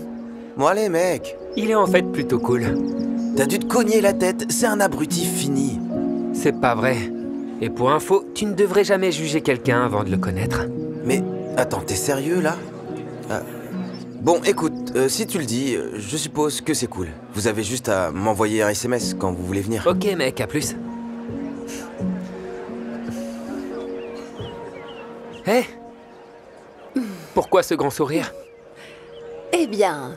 S8: Bon, allez, mec.
S9: Il est en fait plutôt cool.
S8: T'as dû te cogner la tête, c'est un abruti fini.
S9: C'est pas vrai. Et pour info, tu ne devrais jamais juger quelqu'un avant de le connaître.
S8: Mais, attends, t'es sérieux, là? Bon, écoute, si tu le dis, je suppose que c'est cool. Vous avez juste à m'envoyer un SMS quand vous voulez venir.
S9: Ok, mec, à plus. Hé, pourquoi ce grand sourire?
S11: Eh bien,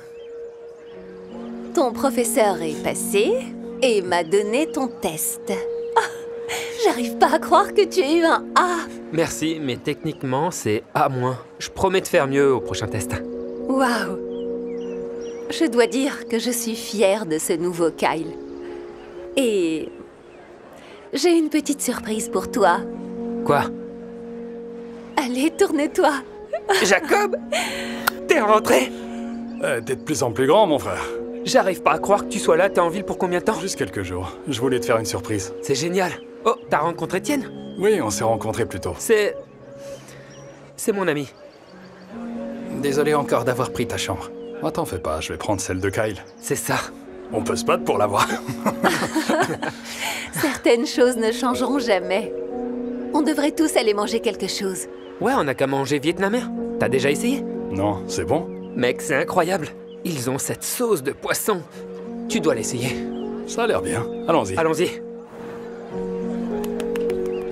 S11: ton professeur est passé et m'a donné ton test. Oh, j'arrive pas à croire que tu aies eu un A.
S9: Merci, mais techniquement, c'est A-. Je promets de faire mieux au prochain test.
S11: Waouh! Je dois dire que je suis fière de ce nouveau Kyle. Et j'ai une petite surprise pour toi.
S9: Quoi?
S11: Allez, tourne-toi.
S9: Jacob? T'es rentré?
S10: T'es de plus en plus grand, mon frère.
S9: J'arrive pas à croire que tu sois là. T'es en ville pour combien de temps?
S10: Juste quelques jours. Je voulais te faire une surprise.
S9: C'est génial. Oh, t'as rencontré Tien?
S10: Oui, on s'est rencontrés plus tôt.
S9: C'est mon ami.
S10: Désolé encore d'avoir pris ta chambre. Oh, t'en fais pas, je vais prendre celle de Kyle.
S9: C'est ça.
S10: On peut se battre pour l'avoir.
S11: Certaines choses ne changeront jamais. On devrait tous aller manger quelque chose.
S9: Ouais, on a qu'à manger vietnamien. T'as déjà essayé?
S10: Non, c'est bon?
S9: Mec, c'est incroyable. Ils ont cette sauce de poisson. Tu dois l'essayer.
S10: Ça a l'air bien. Allons-y.
S9: Allons-y.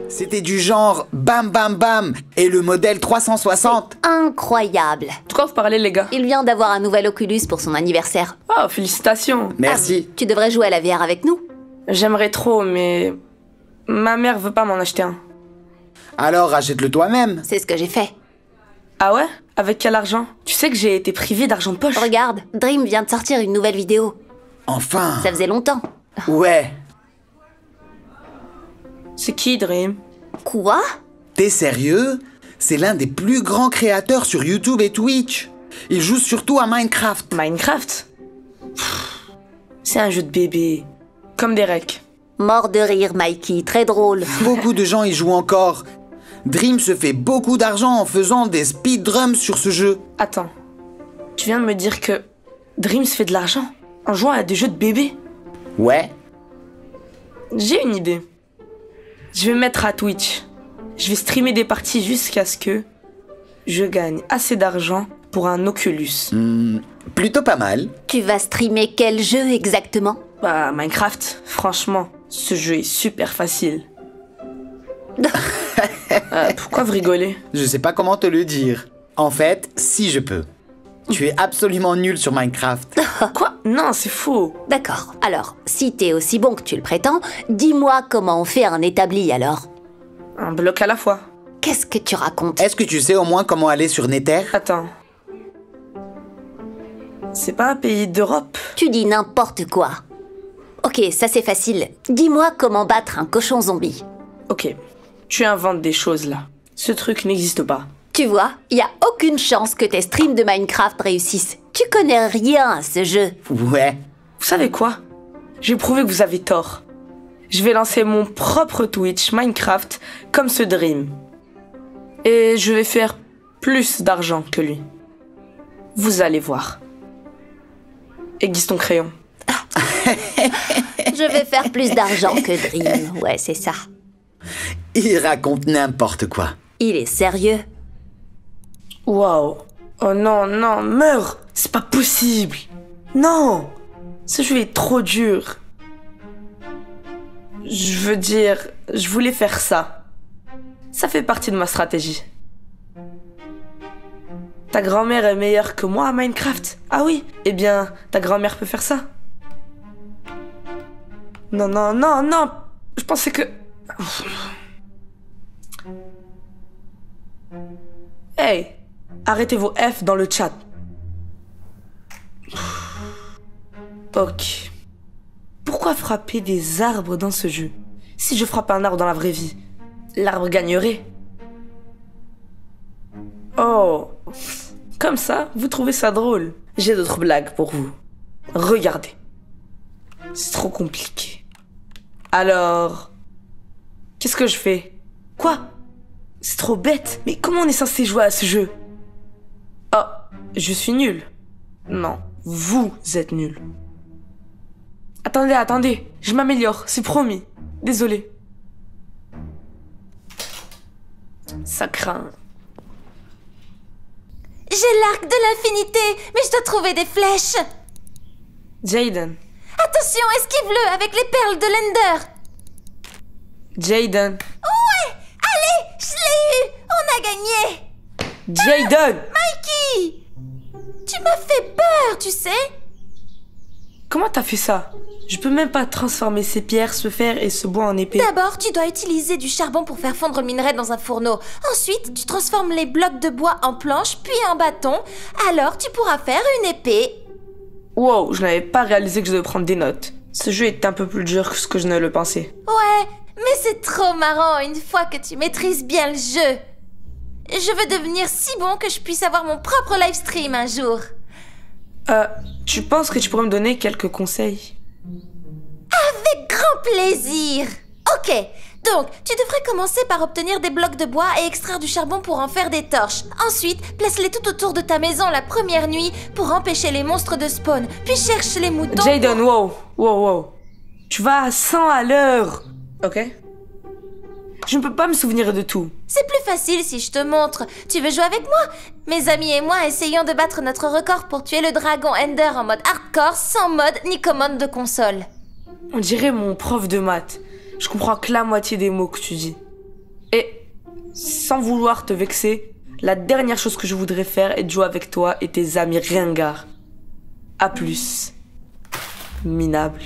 S14: C'était du genre bam bam bam et le modèle 360.
S11: Incroyable.
S15: De quoi vous parlez, les gars?
S11: Il vient d'avoir un nouvel Oculus pour son anniversaire.
S15: Oh, félicitations.
S14: Merci.
S11: Tu devrais jouer à la VR avec nous.
S15: J'aimerais trop, mais ma mère veut pas m'en acheter un.
S14: Alors achète-le toi-même.
S11: C'est ce que j'ai fait.
S15: Ah ouais? Avec quel argent? Tu sais que j'ai été privé d'argent de poche.
S11: Regarde, Dream vient de sortir une nouvelle vidéo.
S14: Enfin.
S11: Ça faisait longtemps.
S14: Ouais.
S15: C'est qui, Dream?
S11: Quoi?
S14: T'es sérieux? C'est l'un des plus grands créateurs sur YouTube et Twitch. Il joue surtout à Minecraft.
S15: Minecraft? C'est un jeu de bébé. Comme Derek.
S11: Mort de rire, Mikey. Très drôle.
S14: Beaucoup de gens y jouent encore. Dream se fait beaucoup d'argent en faisant des speedruns sur ce jeu.
S15: Attends. Tu viens de me dire que Dream se fait de l'argent en jouant à des jeux de bébé?
S14: Ouais.
S15: J'ai une idée. Je vais me mettre à Twitch. Je vais streamer des parties jusqu'à ce que je gagne assez d'argent pour un Oculus.
S14: Plutôt pas mal.
S11: Tu vas streamer quel jeu exactement?
S15: Bah, Minecraft, franchement, ce jeu est super facile. Pourquoi vous rigolez?
S14: Je sais pas comment te le dire. En fait, si je peux. Tu es absolument nul sur Minecraft.
S15: Quoi? Non, c'est faux.
S11: D'accord. Alors, si t'es aussi bon que tu le prétends, dis-moi comment on fait un établi alors.
S15: Un bloc à la fois.
S11: Qu'est-ce que tu racontes?
S14: Est-ce que tu sais au moins comment aller sur Nether?
S15: Attends. C'est pas un pays d'Europe?
S11: Tu dis n'importe quoi. Ok, ça c'est facile. Dis-moi comment battre un cochon zombie.
S15: Ok, tu inventes des choses là. Ce truc n'existe pas.
S11: Tu vois, y a aucune chance que tes streams de Minecraft réussissent. Tu connais rien à ce jeu.
S14: Ouais.
S15: Vous savez quoi? J'ai prouvé que vous avez tort. Je vais lancer mon propre Twitch Minecraft comme ce Dream. Et je vais faire plus d'argent que lui. Vous allez voir. Aiguise ton crayon.
S11: Je vais faire plus d'argent que Dream. Ouais, c'est ça.
S14: Il raconte n'importe quoi.
S11: Il est sérieux?
S15: Waouh. Oh non, non, meurs. C'est pas possible. Non. Ce jeu est trop dur. Je veux dire, je voulais faire ça. Ça fait partie de ma stratégie. Ta grand-mère est meilleure que moi à Minecraft? Ah oui? Eh bien, ta grand-mère peut faire ça. Non, non, non, non. Je pensais que... Hey, arrêtez vos F dans le chat. Ok. Pourquoi frapper des arbres dans ce jeu? Si je frappe un arbre dans la vraie vie, l'arbre gagnerait. Oh, comme ça, vous trouvez ça drôle? J'ai d'autres blagues pour vous. Regardez. C'est trop compliqué. Alors, qu'est-ce que je fais? Quoi? C'est trop bête. Mais comment on est censé jouer à ce jeu? Oh, je suis nul. Non, vous êtes nul. Attendez, attendez. Je m'améliore, c'est promis. Désolé. Ça craint.
S5: J'ai l'arc de l'infinité, mais je dois trouver des flèches.
S15: Jaden.
S5: Attention, esquive-le avec les perles de l'Ender.
S15: Jaden.
S5: Ouais, allez, je l'ai eu. On a gagné.
S15: Jaden.
S5: Mikey, tu m'as fait peur, tu sais.
S15: Comment t'as fait ça? Je peux même pas transformer ces pierres, ce fer et ce bois en épée.
S5: D'abord, tu dois utiliser du charbon pour faire fondre le minerai dans un fourneau. Ensuite, tu transformes les blocs de bois en planches, puis en bâtons. Alors, tu pourras faire une épée.
S15: Wow, je n'avais pas réalisé que je devais prendre des notes. Ce jeu est un peu plus dur que ce que je ne le pensais.
S5: Ouais, mais c'est trop marrant une fois que tu maîtrises bien le jeu. Je veux devenir si bon que je puisse avoir mon propre live stream un jour.
S15: Tu penses que tu pourrais me donner quelques conseils?
S5: Avec grand plaisir. Ok, donc tu devrais commencer par obtenir des blocs de bois et extraire du charbon pour en faire des torches. Ensuite, place-les tout autour de ta maison la première nuit pour empêcher les monstres de spawn. Puis cherche les moutons.
S15: Jaden, wow. Tu vas à 100 à l'heure. Ok? Je ne peux pas me souvenir de tout.
S5: C'est plus facile si je te montre. Tu veux jouer avec moi? Mes amis et moi essayons de battre notre record pour tuer le dragon Ender en mode hardcore, sans mode ni commande de console.
S15: On dirait mon prof de maths. Je comprends que la moitié des mots que tu dis. Et, sans vouloir te vexer, la dernière chose que je voudrais faire est de jouer avec toi et tes amis ringards. A plus. Minable.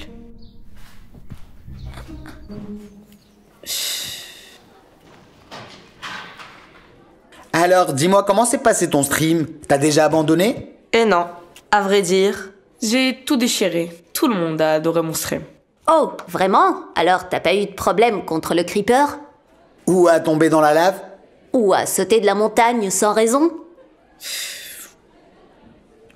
S14: Alors, dis-moi, comment s'est passé ton stream? T'as déjà abandonné?
S15: Et non, à vrai dire, j'ai tout déchiré. Tout le monde a adoré mon stream.
S11: Oh, vraiment? Alors t'as pas eu de problème contre le creeper?
S14: Ou à tomber dans la lave?
S11: Ou à sauter de la montagne sans raison?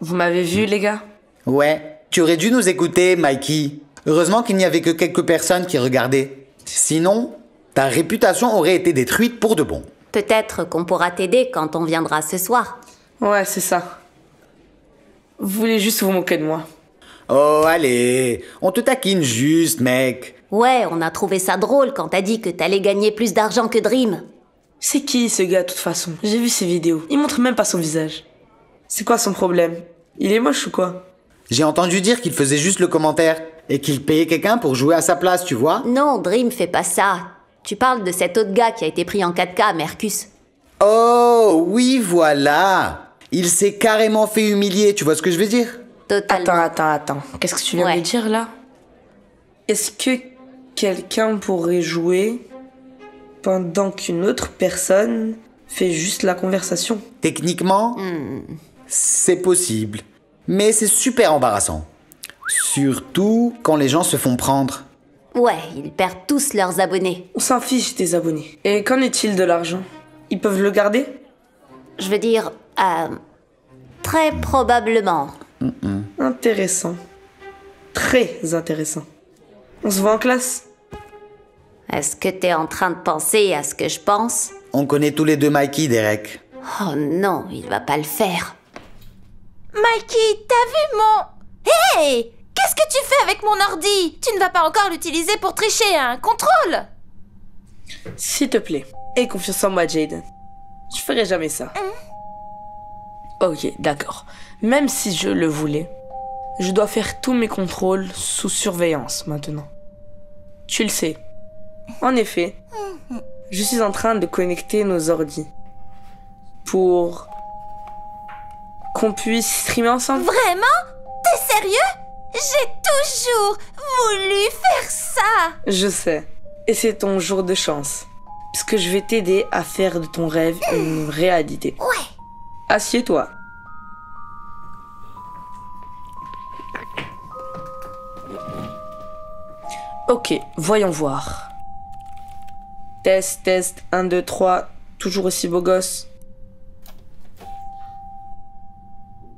S15: Vous m'avez vu, les gars?
S14: Ouais, tu aurais dû nous écouter, Mikey. Heureusement qu'il n'y avait que quelques personnes qui regardaient. Sinon, ta réputation aurait été détruite pour de bon.
S11: Peut-être qu'on pourra t'aider quand on viendra ce soir.
S15: Ouais, c'est ça. Vous voulez juste vous moquer de moi.
S14: Oh, allez, on te taquine juste, mec.
S11: Ouais, on a trouvé ça drôle quand t'as dit que t'allais gagner plus d'argent que Dream.
S15: C'est qui ce gars de toute façon? J'ai vu ses vidéos. Il montre même pas son visage. C'est quoi son problème? Il est moche ou quoi?
S14: J'ai entendu dire qu'il faisait juste le commentaire et qu'il payait quelqu'un pour jouer à sa place, tu vois?
S11: Non, Dream fait pas ça. Tu parles de cet autre gars qui a été pris en 4K à Mercus.
S14: Oh, oui, voilà. Il s'est carrément fait humilier, tu vois ce que je veux dire?
S11: Totalement.
S15: Attends. Qu'est-ce que tu viens de dire là? Est-ce que quelqu'un pourrait jouer pendant qu'une autre personne fait juste la conversation?
S14: Techniquement, c'est possible. Mais c'est super embarrassant. Surtout quand les gens se font prendre.
S11: Ouais, ils perdent tous leurs abonnés.
S15: On s'en fiche des abonnés. Et qu'en est-il de l'argent? Ils peuvent le garder?
S11: Je veux dire, très probablement.
S15: Intéressant. Très intéressant. On se voit en classe?
S11: Est-ce que t'es en train de penser à ce que je pense?
S14: On connaît tous les deux Mikey, Derek.
S11: Oh non, il va pas le faire.
S16: Mikey, t'as vu mon... Hey! Qu'est-ce que tu fais avec mon ordi? Tu ne vas pas encore l'utiliser pour tricher, hein? Contrôle!
S15: S'il te plaît, aie confiance en moi, Jade. Je ferai jamais ça. Ok, d'accord. Même si je le voulais, je dois faire tous mes contrôles sous surveillance maintenant. Tu le sais. En effet, je suis en train de connecter nos ordis pour qu'on puisse streamer ensemble.
S16: Vraiment? T'es sérieux? J'ai toujours voulu faire ça!
S15: Je sais. Et c'est ton jour de chance. Parce que je vais t'aider à faire de ton rêve une réalité.
S16: Ouais.
S15: Assieds-toi. Ok, voyons voir. Test, 1, 2, 3. Toujours aussi beau gosse.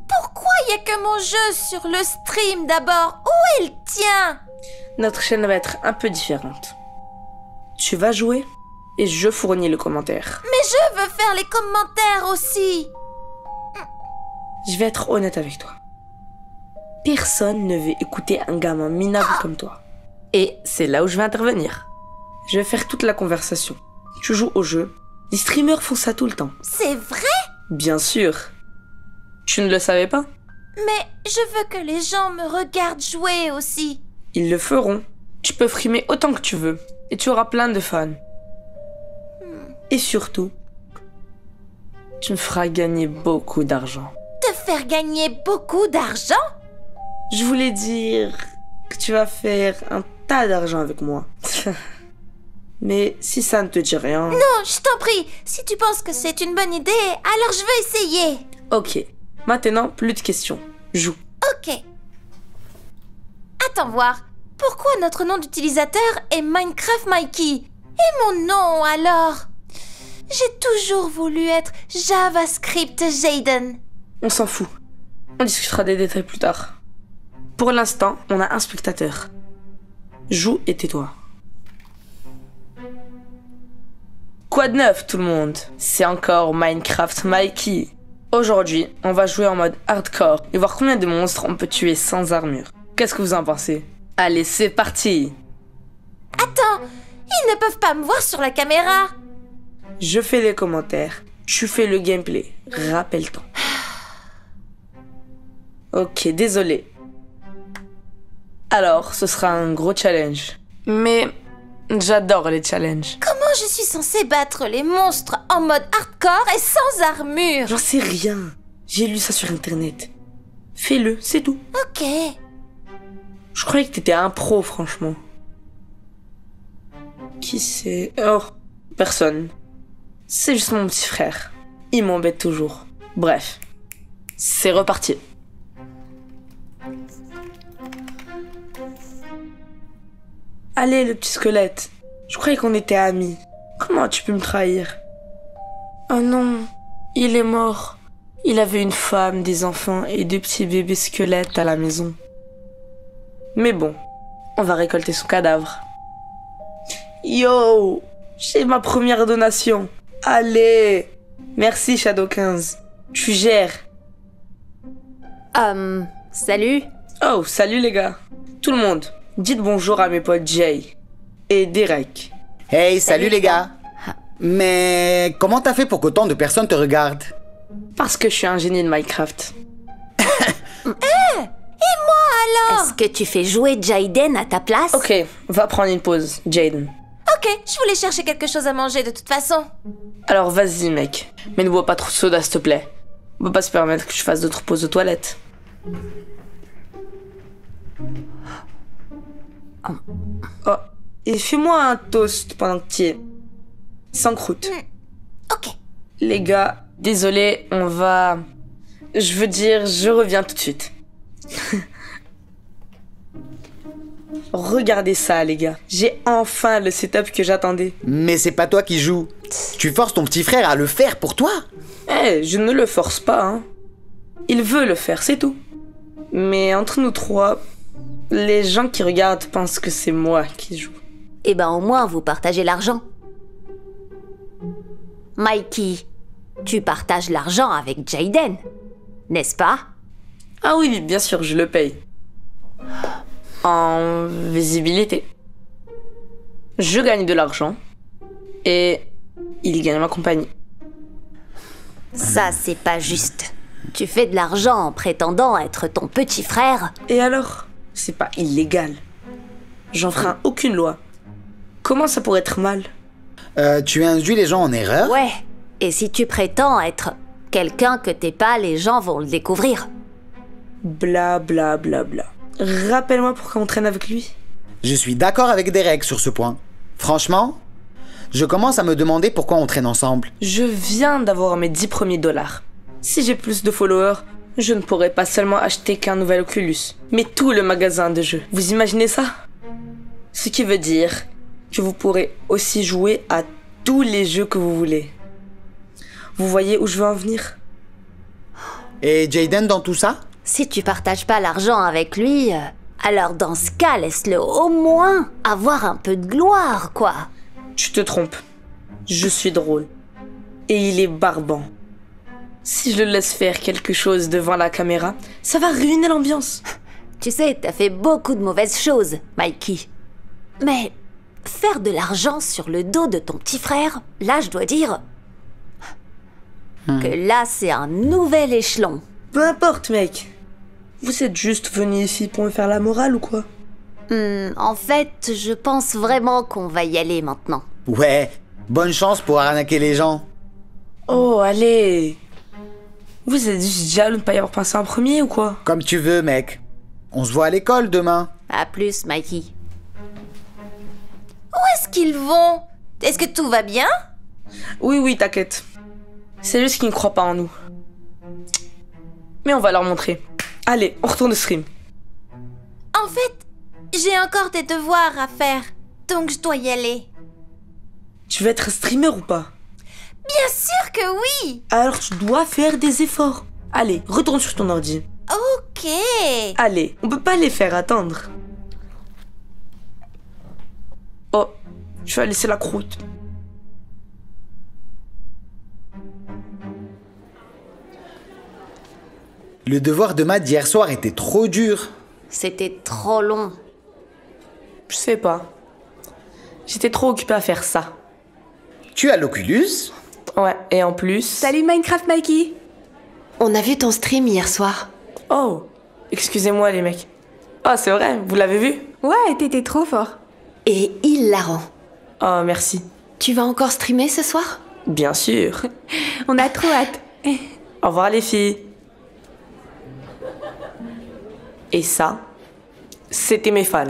S16: Pourquoi y a que mon jeu sur le stream d'abord? Où est le tien?
S15: Notre chaîne va être un peu différente. Tu vas jouer et je fournis le commentaire.
S16: Mais je veux faire les commentaires aussi.
S15: Je vais être honnête avec toi. Personne ne veut écouter un gamin minable comme toi. Et c'est là où je vais intervenir. Je vais faire toute la conversation. Tu joues au jeu. Les streamers font ça tout le temps.
S16: C'est vrai?
S15: Bien sûr. Tu ne le savais pas?
S16: Mais je veux que les gens me regardent jouer aussi.
S15: Ils le feront. Tu peux frimer autant que tu veux. Et tu auras plein de fans. Et surtout, tu me feras gagner beaucoup d'argent.
S16: Te faire gagner beaucoup d'argent?
S15: Je voulais dire que tu vas faire un tas d'argent avec moi. Mais si ça ne te dit rien...
S16: Non, je t'en prie. Si tu penses que c'est une bonne idée, alors je veux essayer.
S15: Ok. Maintenant, plus de questions. Joue.
S16: Ok. Attends voir. Pourquoi notre nom d'utilisateur est Minecraft Mikey? Et mon nom alors? J'ai toujours voulu être JavaScript Jaden.
S15: On s'en fout. On discutera des détails plus tard. Pour l'instant, on a un spectateur. Joue et tais-toi. Quoi de neuf tout le monde? C'est encore Minecraft Mikey. Aujourd'hui, on va jouer en mode hardcore et voir combien de monstres on peut tuer sans armure. Qu'est-ce que vous en pensez? Allez, c'est parti!
S16: Attends, ils ne peuvent pas me voir sur la caméra.
S15: Je fais les commentaires, tu fais le gameplay. Rappelle-toi. Ok, désolé. Alors, ce sera un gros challenge. Mais j'adore les challenges.
S16: Comment je suis censée battre les monstres en mode hardcore et sans armure?
S15: J'en sais rien. J'ai lu ça sur internet. Fais-le, c'est tout.
S16: Ok.
S15: Je croyais que t'étais un pro, franchement. Qui c'est? Oh, personne. C'est juste mon petit frère. Il m'embête toujours. Bref, c'est reparti. Allez, le petit squelette. Je croyais qu'on était amis. Comment tu peux me trahir? Oh non, il est mort. Il avait une femme, des enfants et 2 petits bébés squelettes à la maison. Mais bon, on va récolter son cadavre. Yo, j'ai ma première donation. Allez, merci Shadow 15. Tu gères.
S11: Salut.
S15: Oh, salut les gars. Tout le monde, dites bonjour à mes potes Jay et Derek.
S14: Hey, salut les gars. Mais comment t'as fait pour qu'autant de personnes te regardent?
S15: Parce que je suis un génie de Minecraft.
S16: Et moi alors?
S11: Est-ce que tu fais jouer Jaden à ta place?
S15: Ok, va prendre une pause, Jaden.
S16: Ok, je voulais chercher quelque chose à manger de toute façon.
S15: Alors vas-y, mec. Mais ne bois pas trop de soda, s'il te plaît. On peut pas se permettre que je fasse d'autres pauses aux toilettes. Oh, et fais-moi un toast pendant que tu y es. Sans croûte.
S16: Ok.
S15: Les gars, désolé, on va... Je veux dire, je reviens tout de suite. Regardez ça, les gars. J'ai enfin le setup que j'attendais.
S14: Mais c'est pas toi qui joues. Tu forces ton petit frère à le faire pour toi.
S15: Eh, je ne le force pas, hein. Il veut le faire, c'est tout. Mais entre nous trois, les gens qui regardent pensent que c'est moi qui joue.
S11: Eh ben au moins vous partagez l'argent. Mikey, tu partages l'argent avec Jaden, n'est-ce pas?
S15: Ah oui, bien sûr, je le paye. En visibilité. Je gagne de l'argent et il gagne ma compagnie.
S11: Ça, c'est pas juste. Tu fais de l'argent en prétendant être ton petit frère.
S15: Et alors? C'est pas illégal. J'enfreins aucune loi. Comment ça pourrait être mal?
S14: Tu induis les gens en erreur?
S11: Ouais. Et si tu prétends être quelqu'un que t'es pas, les gens vont le découvrir.
S15: Bla bla bla bla. Rappelle-moi pourquoi on traîne avec lui.
S14: Je suis d'accord avec Derek sur ce point. Franchement, je commence à me demander pourquoi on traîne ensemble.
S15: Je viens d'avoir mes 10 premiers dollars. Si j'ai plus de followers, je ne pourrai pas seulement acheter qu'un nouvel Oculus, mais tout le magasin de jeux. Vous imaginez ça? Ce qui veut dire que vous pourrez aussi jouer à tous les jeux que vous voulez. Vous voyez où je veux en venir?
S14: Et Jaden dans tout ça?
S11: Si tu partages pas l'argent avec lui, alors dans ce cas, laisse-le au moins avoir un peu de gloire, quoi.
S15: Tu te trompes. Je suis drôle. Et il est barbant. Si je le laisse faire quelque chose devant la caméra, ça va ruiner l'ambiance.
S11: Tu sais, t'as fait beaucoup de mauvaises choses, Mikey. Mais faire de l'argent sur le dos de ton petit frère, là, je dois dire que là, c'est un nouvel échelon.
S15: Peu importe, mec. Vous êtes juste venu ici pour me faire la morale ou quoi?
S11: En fait, je pense vraiment qu'on va y aller maintenant.
S14: Ouais, bonne chance pour arnaquer les gens.
S15: Oh, allez. Vous êtes juste jaloux de ne pas y avoir pensé en premier ou quoi?
S14: Comme tu veux, mec. On se voit à l'école demain.
S11: À plus, Mikey.
S16: Où est-ce qu'ils vont? Est-ce que tout va bien?
S15: Oui, t'inquiète. C'est juste qu'ils ne croient pas en nous. Mais on va leur montrer. Allez, on retourne au stream.
S16: En fait, j'ai encore des devoirs à faire, donc je dois y aller.
S15: Tu veux être streamer ou pas?
S16: Bien sûr que oui!
S15: Alors tu dois faire des efforts. Allez, retourne sur ton ordi.
S16: Ok.
S15: Allez, on peut pas les faire attendre. Oh, tu vas laisser la croûte.
S14: Le devoir de maths d'hier soir était trop dur.
S11: C'était trop long.
S15: Je sais pas. J'étais trop occupée à faire ça.
S14: Tu as l'Oculus?
S15: Ouais, et en plus...
S12: Salut Minecraft Mikey!
S11: On a vu ton stream hier soir.
S15: Oh, excusez-moi les mecs. Oh, c'est vrai, vous l'avez vu?
S12: Ouais, t'étais trop fort.
S11: Et hilarant.
S15: Oh, merci.
S11: Tu vas encore streamer ce soir?
S15: Bien sûr.
S12: On a trop hâte.
S15: Au revoir les filles. Et ça, c'était mes fans.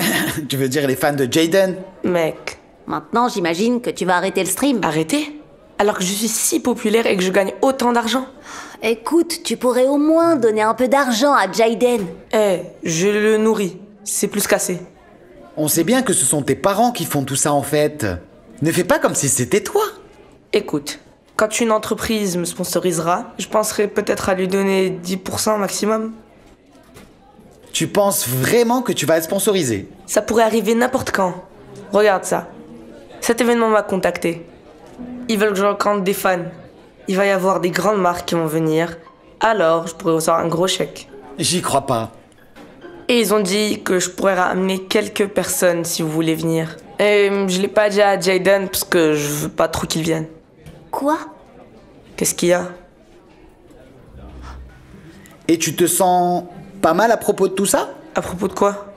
S14: Tu veux dire les fans de Jaden?
S15: Mec.
S11: Maintenant, j'imagine que tu vas arrêter le stream.
S15: Arrêter? Alors que je suis si populaire et que je gagne autant d'argent?
S11: Écoute, tu pourrais au moins donner un peu d'argent à Jaden.
S15: Je le nourris. C'est plus qu'assez.
S14: On sait bien que ce sont tes parents qui font tout ça en fait. Ne fais pas comme si c'était toi.
S15: Écoute, quand une entreprise me sponsorisera, je penserai peut-être à lui donner 10% maximum.
S14: Tu penses vraiment que tu vas être sponsorisé?
S15: Ça pourrait arriver n'importe quand. Regarde ça. Cet événement m'a contacté. Ils veulent que je rencontre des fans. Il va y avoir des grandes marques qui vont venir. Alors, je pourrais recevoir un gros chèque.
S14: J'y crois pas.
S15: Et ils ont dit que je pourrais ramener quelques personnes si vous voulez venir. Et je l'ai pas dit à Jaden parce que je veux pas trop qu'il vienne.
S11: Quoi?
S15: Qu'est-ce qu'il y a?
S14: Et tu te sens pas mal à propos de tout ça?
S15: À propos de quoi?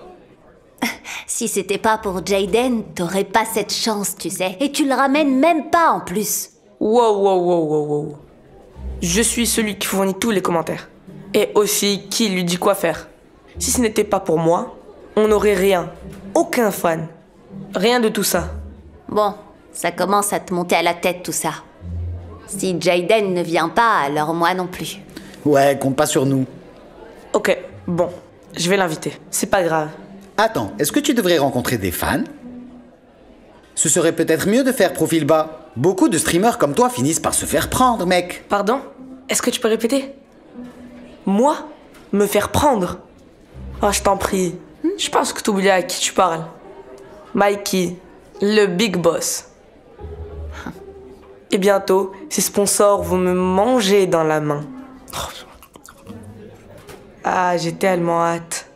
S11: Si c'était pas pour Jaden, t'aurais pas cette chance, tu sais. Et tu le ramènes même pas en plus.
S15: Wow. Je suis celui qui fournit tous les commentaires. Et aussi qui lui dit quoi faire. Si ce n'était pas pour moi, on n'aurait rien. Aucun fan. Rien de tout ça.
S11: Bon, ça commence à te monter à la tête tout ça. Si Jaden ne vient pas, alors moi non plus.
S14: Ouais, compte pas sur nous.
S15: Ok, bon, je vais l'inviter. C'est pas grave.
S14: Attends, est-ce que tu devrais rencontrer des fans? Ce serait peut-être mieux de faire profil bas. Beaucoup de streamers comme toi finissent par se faire prendre, mec.
S15: Pardon? Est-ce que tu peux répéter? Moi? Me faire prendre? Oh, je t'en prie. Je pense que t'oublies à qui tu parles. Mikey, le big boss. Et bientôt, ces sponsors vont me manger dans la main. Ah, j'ai tellement hâte.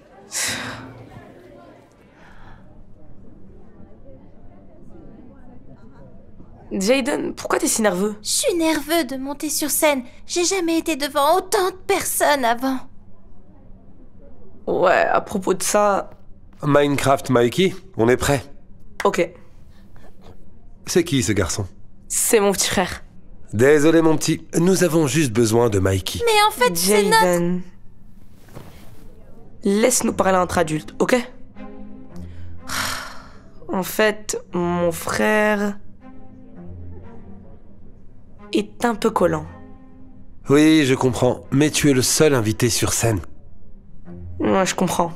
S15: Jaden, pourquoi t'es si nerveux?
S16: Je suis nerveux de monter sur scène. J'ai jamais été devant autant de personnes avant.
S15: Ouais, à propos de ça...
S13: Minecraft Mikey, on est prêt.
S15: Ok.
S13: C'est qui ce garçon?
S15: C'est mon petit frère.
S13: Désolé mon petit, nous avons juste besoin de Mikey.
S16: Mais en fait, c'est notre...
S15: Jaden... Laisse-nous parler entre adultes, ok? En fait, mon frère... est un peu collant.
S13: Oui, je comprends, mais tu es le seul invité sur scène.
S15: Ouais, je comprends.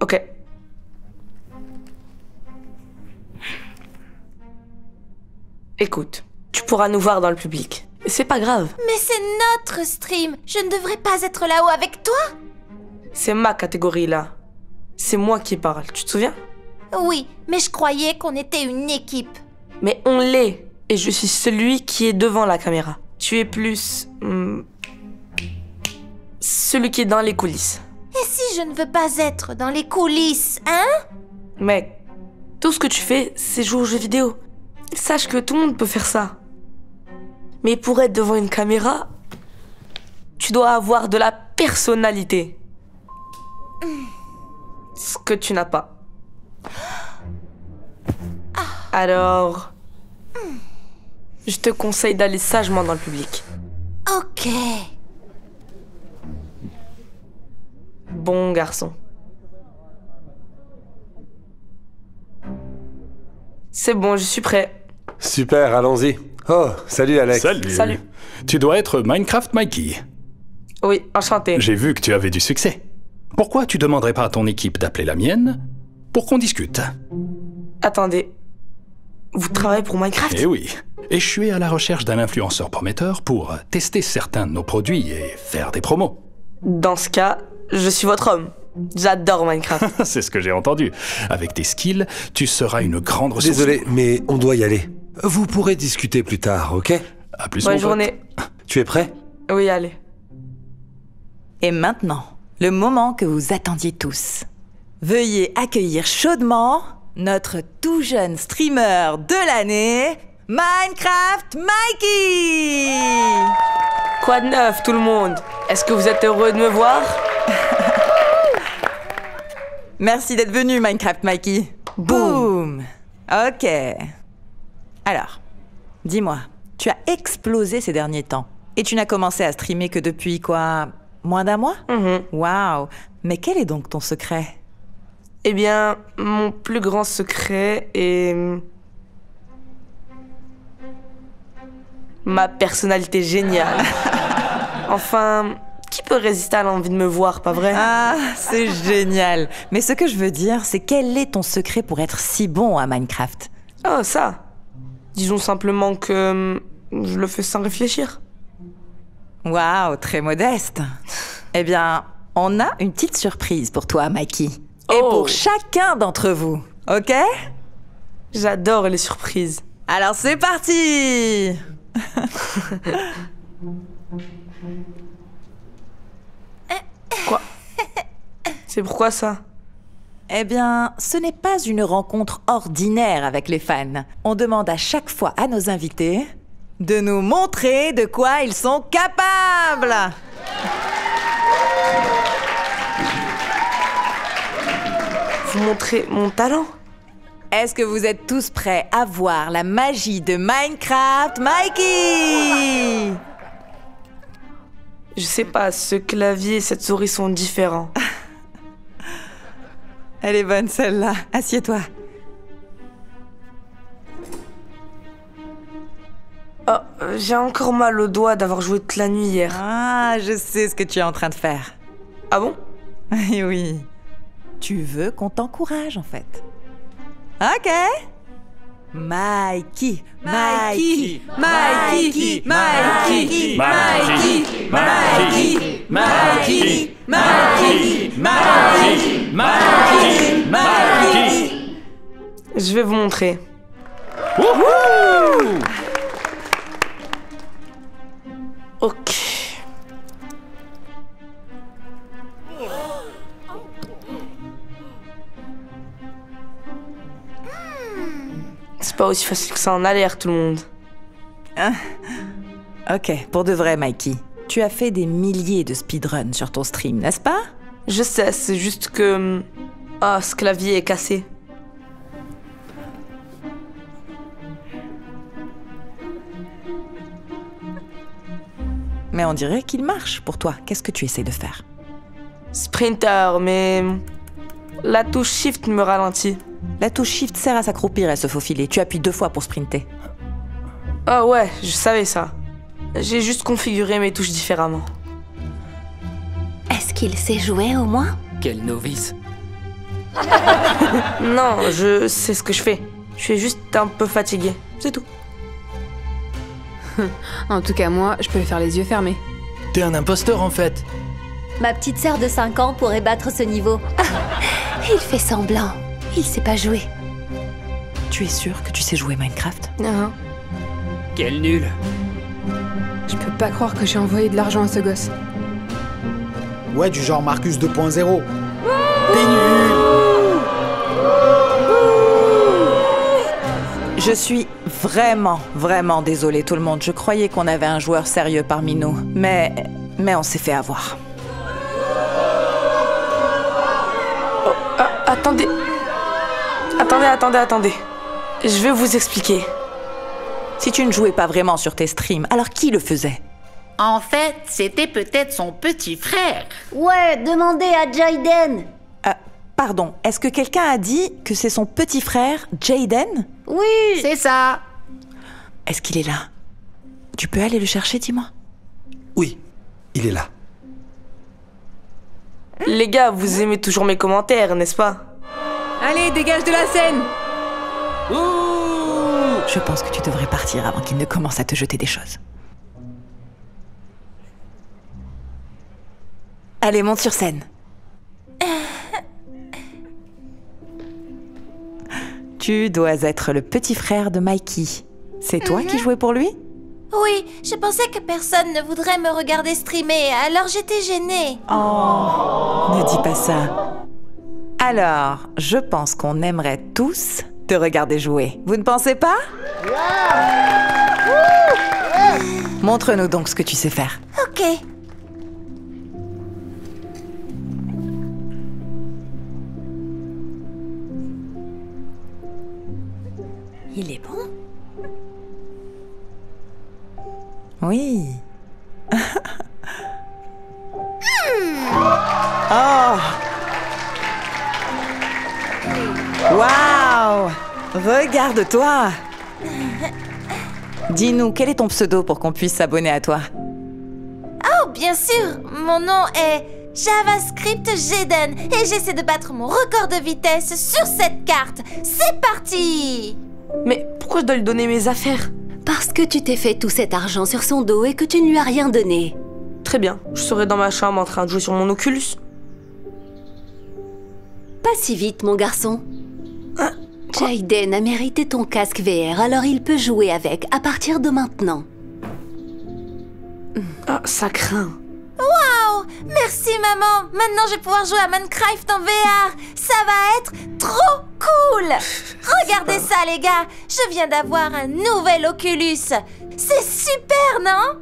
S15: Ok. Écoute, tu pourras nous voir dans le public. C'est pas grave.
S16: Mais c'est notre stream. Je ne devrais pas être là-haut avec toi?
S15: C'est ma catégorie là. C'est moi qui parle, tu te souviens?
S16: Oui, mais je croyais qu'on était une équipe.
S15: Mais on l'est. Et je suis celui qui est devant la caméra. Tu es plus... celui qui est dans les coulisses.
S16: Et si je ne veux pas être dans les coulisses, hein?
S15: Mec, tout ce que tu fais, c'est jouer aux jeux vidéo. Sache que tout le monde peut faire ça. Mais pour être devant une caméra, tu dois avoir de la personnalité. Ce que tu n'as pas. Alors... je te conseille d'aller sagement dans le public.
S16: Ok.
S15: Bon garçon. C'est bon, je suis prêt.
S13: Super, allons-y. Oh, salut Alex.
S15: Salut.
S10: Tu dois être Minecraft Mikey.
S15: Oui, enchanté.
S10: J'ai vu que tu avais du succès. Pourquoi tu demanderais pas à ton équipe d'appeler la mienne pour qu'on discute?
S15: Attendez. Vous travaillez pour Minecraft?
S10: Eh oui. Et je suis à la recherche d'un influenceur prometteur pour tester certains de nos produits et faire des promos.
S15: Dans ce cas, je suis votre homme. J'adore Minecraft.
S10: C'est ce que j'ai entendu. Avec tes skills, tu seras une grande ressource.
S13: Désolé, mais on doit y aller. Vous pourrez discuter plus tard, ok?
S10: À plus.
S15: Bonne journée.
S13: Tu es prêt?
S15: Oui, allez.
S17: Et maintenant, le moment que vous attendiez tous. Veuillez accueillir chaudement notre tout jeune streamer de l'année, Minecraft Mikey!
S15: Quoi de neuf, tout le monde? Est-ce que vous êtes heureux de me voir?
S17: Merci d'être venu, Minecraft Mikey. Boum! Ok. Alors, dis-moi, tu as explosé ces derniers temps. Et tu n'as commencé à streamer que depuis quoi? Moins d'un mois? Waouh! Mais quel est donc ton secret?
S15: Eh bien, mon plus grand secret est... ma personnalité géniale. Enfin, qui peut résister à l'envie de me voir, pas vrai?
S17: Ah, c'est génial. Mais ce que je veux dire, c'est quel est ton secret pour être si bon à Minecraft?
S15: Oh, ça. Disons simplement que je le fais sans réfléchir.
S17: Waouh, très modeste. Eh bien, on a une petite surprise pour toi, Mikey. Et pour chacun d'entre vous, ok?
S15: J'adore les surprises.
S17: Alors c'est parti!
S15: Quoi? C'est pourquoi ça?
S17: Eh bien, ce n'est pas une rencontre ordinaire avec les fans. On demande à chaque fois à nos invités de nous montrer de quoi ils sont capables.
S15: Vous montrez mon talent?
S17: Est-ce que vous êtes tous prêts à voir la magie de Minecraft Mikey?
S15: Je sais pas, ce clavier et cette souris sont différents.
S17: Elle est bonne celle-là. Assieds-toi.
S15: Oh, j'ai encore mal au doigt d'avoir joué toute la nuit hier.
S17: Ah, je sais ce que tu es en train de faire.
S15: Ah bon?
S17: Oui. Tu veux qu'on t'encourage, en fait. Ok. Mikey, Mikey, Mikey, Mikey, Mikey, Mikey, Mikey, Mikey, Mikey, Mikey, Mikey.
S15: Je vais vous montrer.
S17: Wouhou!
S15: Ok. C'est pas aussi facile que ça en a l'air, tout le monde.
S17: Ok, pour de vrai, Mikey. Tu as fait des milliers de speedruns sur ton stream, n'est-ce pas?
S15: Je sais, c'est juste que... Ah, ce clavier est cassé.
S17: Mais on dirait qu'il marche pour toi. Qu'est-ce que tu essaies de faire?
S15: Sprinter, mais... La touche Shift me ralentit.
S17: La touche Shift sert à s'accroupir et à se faufiler. Tu appuies 2 fois pour sprinter.
S15: Ah ouais, je savais ça. J'ai juste configuré mes touches différemment.
S11: Est-ce qu'il sait jouer au moins?
S2: Quel novice.
S15: Non, je sais ce que je fais. Je suis juste un peu fatigué, c'est tout.
S12: En tout cas, moi, je peux le faire les yeux fermés.
S10: T'es un imposteur en fait.
S11: Ma petite sœur de 5 ans pourrait battre ce niveau. Il fait semblant. Il sait pas jouer.
S17: Tu es sûr que tu sais jouer Minecraft?
S2: Quel nul.
S12: Je peux pas croire que j'ai envoyé de l'argent à ce gosse.
S14: Ouais, du genre Marcus 2.0. T'es nul.
S17: Je suis vraiment désolée tout le monde. Je croyais qu'on avait un joueur sérieux parmi nous. Mais on s'est fait avoir.
S15: Oh, attendez. Attendez. Je vais vous expliquer.
S17: Si tu ne jouais pas vraiment sur tes streams, alors qui le faisait?
S18: En fait, c'était peut-être son petit frère.
S11: Ouais, demandez à Jaden.
S17: Pardon, est-ce que quelqu'un a dit que c'est son petit frère, Jaden?
S18: Oui, c'est ça.
S17: Est-ce qu'il est là? Tu peux aller le chercher, dis-moi.
S13: Oui, il est là.
S15: Les gars, vous aimez toujours mes commentaires, n'est-ce pas?
S12: Allez, dégage de la scène!
S17: Je pense que tu devrais partir avant qu'il ne commence à te jeter des choses. Allez, monte sur scène. Tu dois être le petit frère de Mikey. C'est toi qui jouais pour lui?
S16: Oui, je pensais que personne ne voudrait me regarder streamer, alors j'étais gênée.
S17: Oh, ne dis pas ça. Alors, je pense qu'on aimerait tous te regarder jouer. Vous ne pensez pas? Montre-nous donc ce que tu sais faire.
S16: Ok.
S11: Il est bon?
S17: Oui. Oh! Waouh! Regarde-toi! Dis-nous, quel est ton pseudo pour qu'on puisse s'abonner à toi?
S16: Oh, bien sûr! Mon nom est JavaScript Jaden et j'essaie de battre mon record de vitesse sur cette carte. C'est parti!
S15: Mais pourquoi je dois lui donner mes affaires?
S11: Parce que tu t'es fait tout cet argent sur son dos et que tu ne lui as rien donné.
S15: Très bien, je serai dans ma chambre en train de jouer sur mon Oculus.
S11: Pas si vite, mon garçon. Jaden a mérité ton casque VR, alors il peut jouer avec à partir de maintenant.
S15: Ah, ça craint.
S16: Waouh! merci maman. Maintenant je vais pouvoir jouer à Minecraft en VR. Ça va être trop cool. Regardez ça les gars. Je viens d'avoir un nouvel Oculus. C'est super, non?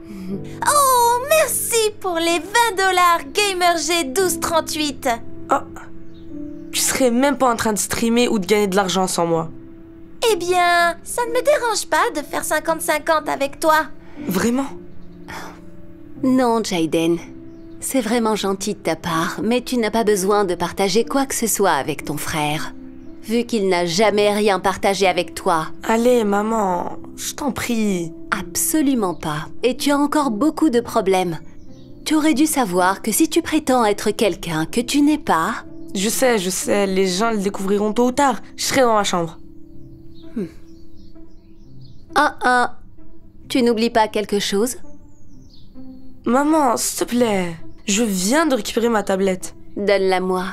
S16: Oh, merci pour les $20 GamerG 1238.
S15: Oh, tu serais même pas en train de streamer ou de gagner de l'argent sans moi.
S16: Eh bien, ça ne me dérange pas de faire 50-50 avec toi.
S15: Vraiment?
S11: Non, Jaden. C'est vraiment gentil de ta part, mais tu n'as pas besoin de partager quoi que ce soit avec ton frère. Vu qu'il n'a jamais rien partagé avec toi.
S15: Allez, maman, je t'en prie.
S11: Absolument pas. Et tu as encore beaucoup de problèmes. Tu aurais dû savoir que si tu prétends être quelqu'un que tu n'es pas...
S15: Je sais, les gens le découvriront tôt ou tard. Je serai dans ma chambre.
S11: Tu n'oublies pas quelque chose?
S15: Maman, s'il te plaît. Je viens de récupérer ma tablette.
S11: Donne-la-moi.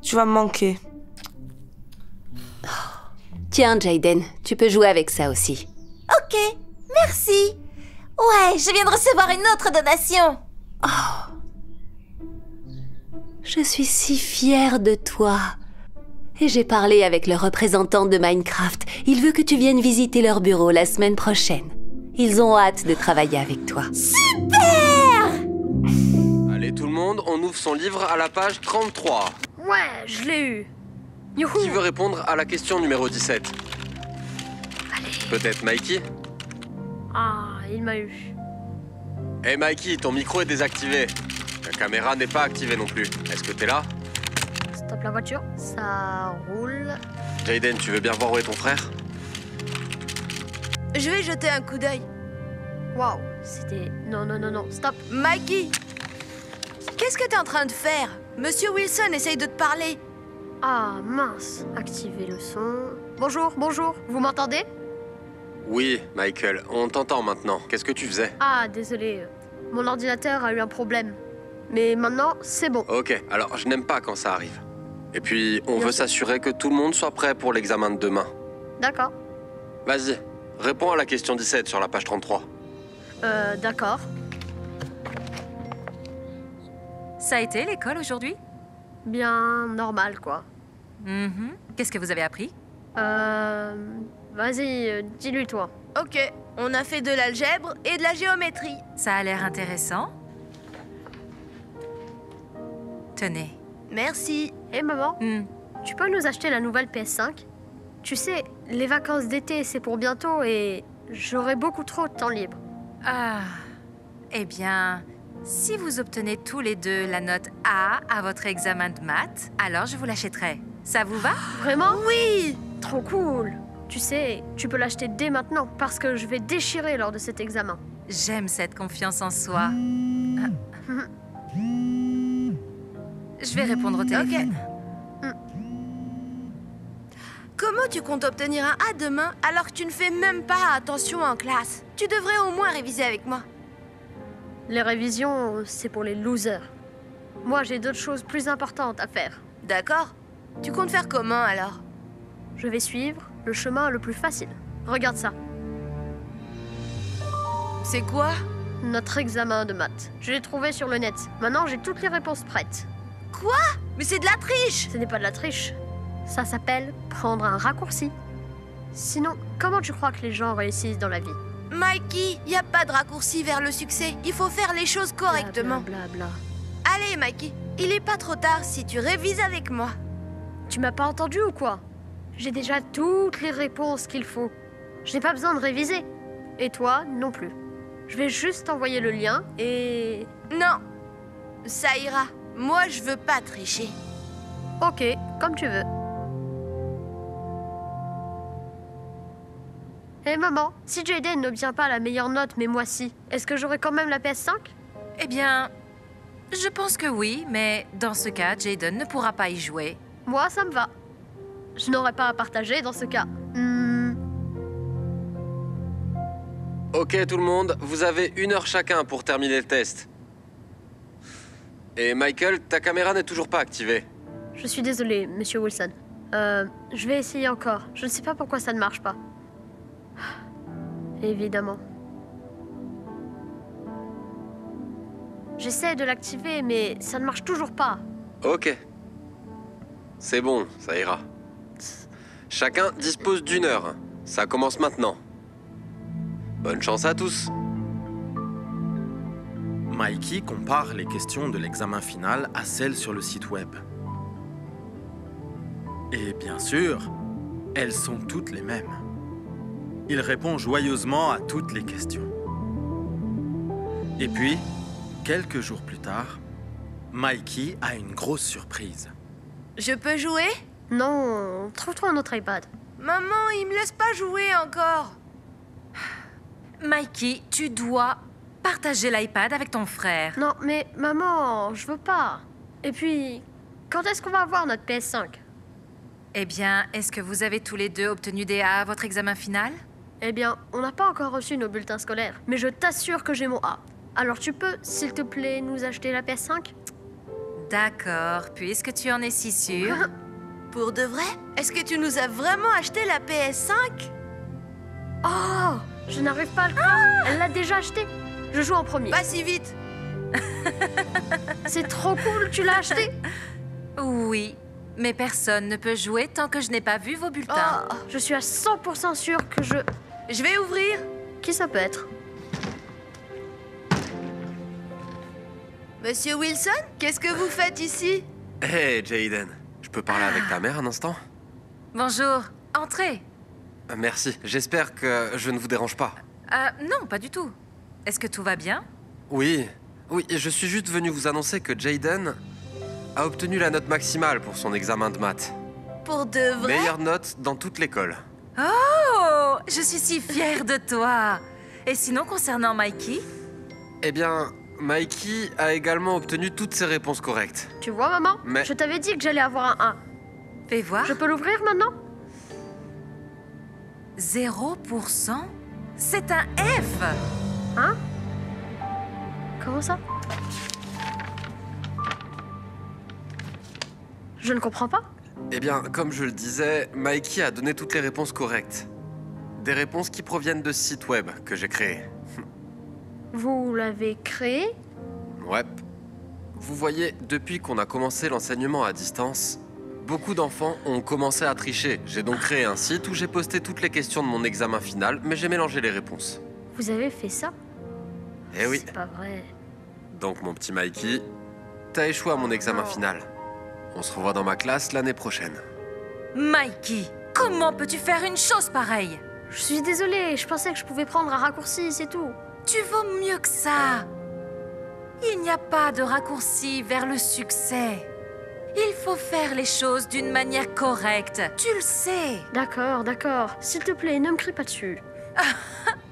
S15: Tu vas me manquer.
S11: Tiens, Jaden, tu peux jouer avec ça aussi.
S16: Ok, merci. Ouais, je viens de recevoir une autre donation.
S11: Je suis si fière de toi. Et j'ai parlé avec le représentant de Minecraft. Il veut que tu viennes visiter leur bureau la semaine prochaine. Ils ont hâte de travailler avec toi.
S16: Super!
S8: Allez tout le monde, on ouvre son livre à la page 33.
S19: Ouais, je l'ai eu. Youhou.
S8: Qui veut répondre à la question numéro 17?
S19: Allez.
S8: Peut-être Mikey?
S19: Ah, il m'a eu.
S8: Hey Mikey, ton micro est désactivé. La caméra n'est pas activée non plus. Est-ce que t'es là?
S19: Stop la voiture, ça roule.
S8: Jaden, tu veux bien voir où est ton frère?
S20: Je vais jeter un coup d'œil.
S19: Waouh, c'était... Non, stop.
S20: Mikey! Qu'est-ce que t'es en train de faire? Monsieur Wilson essaye de te parler.
S19: Ah, mince. Activez le son. Bonjour, vous m'entendez?
S8: Oui, Michael, on t'entend maintenant. Qu'est-ce que tu faisais?
S19: Ah, désolé. Mon ordinateur a eu un problème. Mais maintenant, c'est bon.
S8: Ok, alors je n'aime pas quand ça arrive. Et puis, on veut s'assurer que tout le monde soit prêt pour l'examen de demain.
S19: D'accord.
S8: Vas-y, réponds à la question 17 sur la page 33.
S19: D'accord.
S21: Ça a été l'école aujourd'hui?
S19: Bien normal, quoi.
S21: Qu'est-ce que vous avez appris?
S19: Vas-y, dis-lui, toi.
S20: Ok, on a fait de l'algèbre et de la géométrie.
S21: Ça a l'air intéressant. Tenez.
S20: Merci.
S19: Hé, maman, tu peux nous acheter la nouvelle PS5? Tu sais, les vacances d'été, c'est pour bientôt et j'aurai beaucoup trop de temps libre.
S21: Ah, eh bien, si vous obtenez tous les deux la note A à votre examen de maths, alors je vous l'achèterai. Ça vous va?
S19: Vraiment?
S20: Oui!
S19: Trop cool! Tu sais, tu peux l'acheter dès maintenant parce que je vais déchirer lors de cet examen.
S21: J'aime cette confiance en soi. Je vais répondre au téléphone.
S20: Comment tu comptes obtenir un A demain alors que tu ne fais même pas attention en classe? Tu devrais au moins réviser avec moi.
S19: Les révisions, c'est pour les losers. Moi, j'ai d'autres choses plus importantes à faire.
S20: D'accord. Tu comptes faire comment alors?
S19: Je vais suivre le chemin le plus facile. Regarde ça.
S20: C'est quoi?
S19: Notre examen de maths. Je l'ai trouvé sur le net. Maintenant, j'ai toutes les réponses prêtes.
S20: Quoi? Mais c'est de la triche!
S19: Ce n'est pas de la triche. Ça s'appelle prendre un raccourci. Sinon, comment tu crois que les gens réussissent dans la vie?
S20: Mikey, y a pas de raccourci vers le succès. Il faut faire les choses correctement.
S19: Bla.
S20: Allez, Mikey, il est pas trop tard si tu révises avec moi.
S19: Tu m'as pas entendu ou quoi? J'ai déjà toutes les réponses qu'il faut. Je n'ai pas besoin de réviser. Et toi, non plus. Je vais juste t'envoyer le lien et...
S20: Non, ça ira. Moi, je veux pas tricher.
S19: Ok, comme tu veux. Hé maman, si Jaden n'obtient pas la meilleure note mais moi si, est-ce que j'aurai quand même la PS5?
S21: Eh bien, je pense que oui, mais dans ce cas, Jaden ne pourra pas y jouer.
S19: Moi, ça me va. Je n'aurai pas à partager dans ce cas.
S8: Ok tout le monde, vous avez 1 heure chacun pour terminer le test. Et Michael, ta caméra n'est toujours pas activée.
S19: Je suis désolée, monsieur Wilson. Je vais essayer encore. Je ne sais pas pourquoi ça ne marche pas. Évidemment. J'essaie de l'activer, mais ça ne marche toujours pas.
S7: Ok. C'est bon, ça ira. Chacun dispose d'1 heure. Ça commence maintenant. Bonne chance à tous.
S22: Mikey compare les questions de l'examen final à celles sur le site web. Et bien sûr, elles sont toutes les mêmes. Il répond joyeusement à toutes les questions. Et puis, quelques jours plus tard, Mikey a une grosse surprise.
S20: Je peux jouer?
S19: Non, trouve-toi un autre iPad.
S20: Maman, il me laisse pas jouer encore.
S21: Mikey, tu dois partager l'iPad avec ton frère.
S19: Non, mais maman, je veux pas. Et puis, quand est-ce qu'on va avoir notre PS5?
S21: Eh bien, est-ce que vous avez tous les deux obtenu des A à votre examen final?
S19: Eh bien, on n'a pas encore reçu nos bulletins scolaires, mais je t'assure que j'ai mon A. Alors tu peux, s'il te plaît, nous acheter la PS5?
S21: D'accord, puisque tu en es si sûr.
S20: Pour de vrai? Est-ce que tu nous as vraiment acheté la PS5?
S19: Oh, je n'arrive pas à le croire. Elle l'a déjà acheté. Je joue en premier.
S20: Pas si vite.
S19: C'est trop cool, tu l'as acheté?
S21: Oui, mais personne ne peut jouer tant que je n'ai pas vu vos bulletins.
S19: Oh, je suis à 100% sûre que je...
S20: Je vais ouvrir.
S19: Qui ça peut être?
S20: Monsieur Wilson, qu'est-ce que vous faites ici?
S7: Hey, Jayden. Je peux parler avec ta mère un instant?
S21: Bonjour, entrez.
S7: Merci, j'espère que je ne vous dérange pas.
S21: Non, pas du tout. Est-ce que tout va bien?
S7: Oui, je suis juste venu vous annoncer que Jayden a obtenu la note maximale pour son examen de maths.
S20: Pour de vrai?
S7: Meilleure note dans toute l'école.
S21: Oh, je suis si fière de toi. Et sinon, concernant Mikey?
S7: Eh bien, Mikey a également obtenu toutes ses réponses correctes.
S19: Tu vois, maman?
S7: Mais...
S19: Je t'avais dit que j'allais avoir un 1.
S21: Fais voir.
S19: Je peux l'ouvrir maintenant?
S21: 0%? C'est un F!
S19: Hein? Comment ça? Je ne comprends pas.
S7: Eh bien, comme je le disais, Mikey a donné toutes les réponses correctes. Des réponses qui proviennent de ce site web que j'ai créé.
S19: Vous l'avez créé?
S7: Ouais. Vous voyez, depuis qu'on a commencé l'enseignement à distance, beaucoup d'enfants ont commencé à tricher. J'ai donc créé un site où j'ai posté toutes les questions de mon examen final, mais j'ai mélangé les réponses.
S19: Vous avez fait ça?
S7: Eh oui.
S19: C'est pas vrai.
S7: Donc, mon petit Mikey, t'as échoué à mon examen final. On se revoit dans ma classe l'année prochaine.
S21: Mikey, comment peux-tu faire une chose pareille?
S19: Je suis désolée, je pensais que je pouvais prendre un raccourci, c'est tout.
S21: Tu vaux mieux que ça. Il n'y a pas de raccourci vers le succès. Il faut faire les choses d'une manière correcte, tu le sais.
S19: D'accord, d'accord. S'il te plaît, ne me crie pas dessus.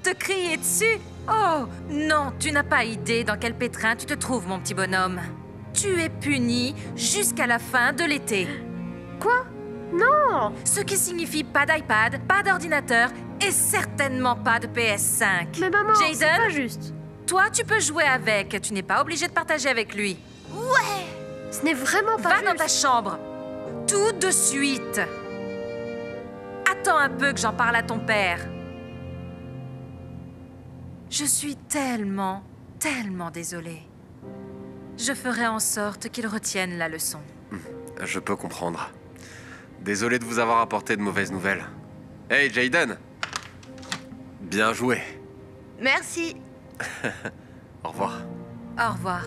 S21: Te crier dessus? Oh, non, tu n'as pas idée dans quel pétrin tu te trouves, mon petit bonhomme. Tu es puni jusqu'à la fin de l'été.
S19: Quoi? Non!
S21: Ce qui signifie pas d'iPad, pas d'ordinateur et certainement pas de PS5.
S19: Mais maman, c'est pas juste.
S21: Toi, tu peux jouer avec, tu n'es pas obligé de partager avec lui.
S19: Ouais! Ce n'est vraiment pas juste.
S21: Va dans ta chambre, tout de suite. Attends un peu que j'en parle à ton père. Je suis tellement désolée. Je ferai en sorte qu'il retienne la leçon.
S7: Je peux comprendre. Désolé de vous avoir apporté de mauvaises nouvelles. Hey, Jayden! Bien joué.
S20: Merci.
S7: Au revoir.
S21: Au revoir.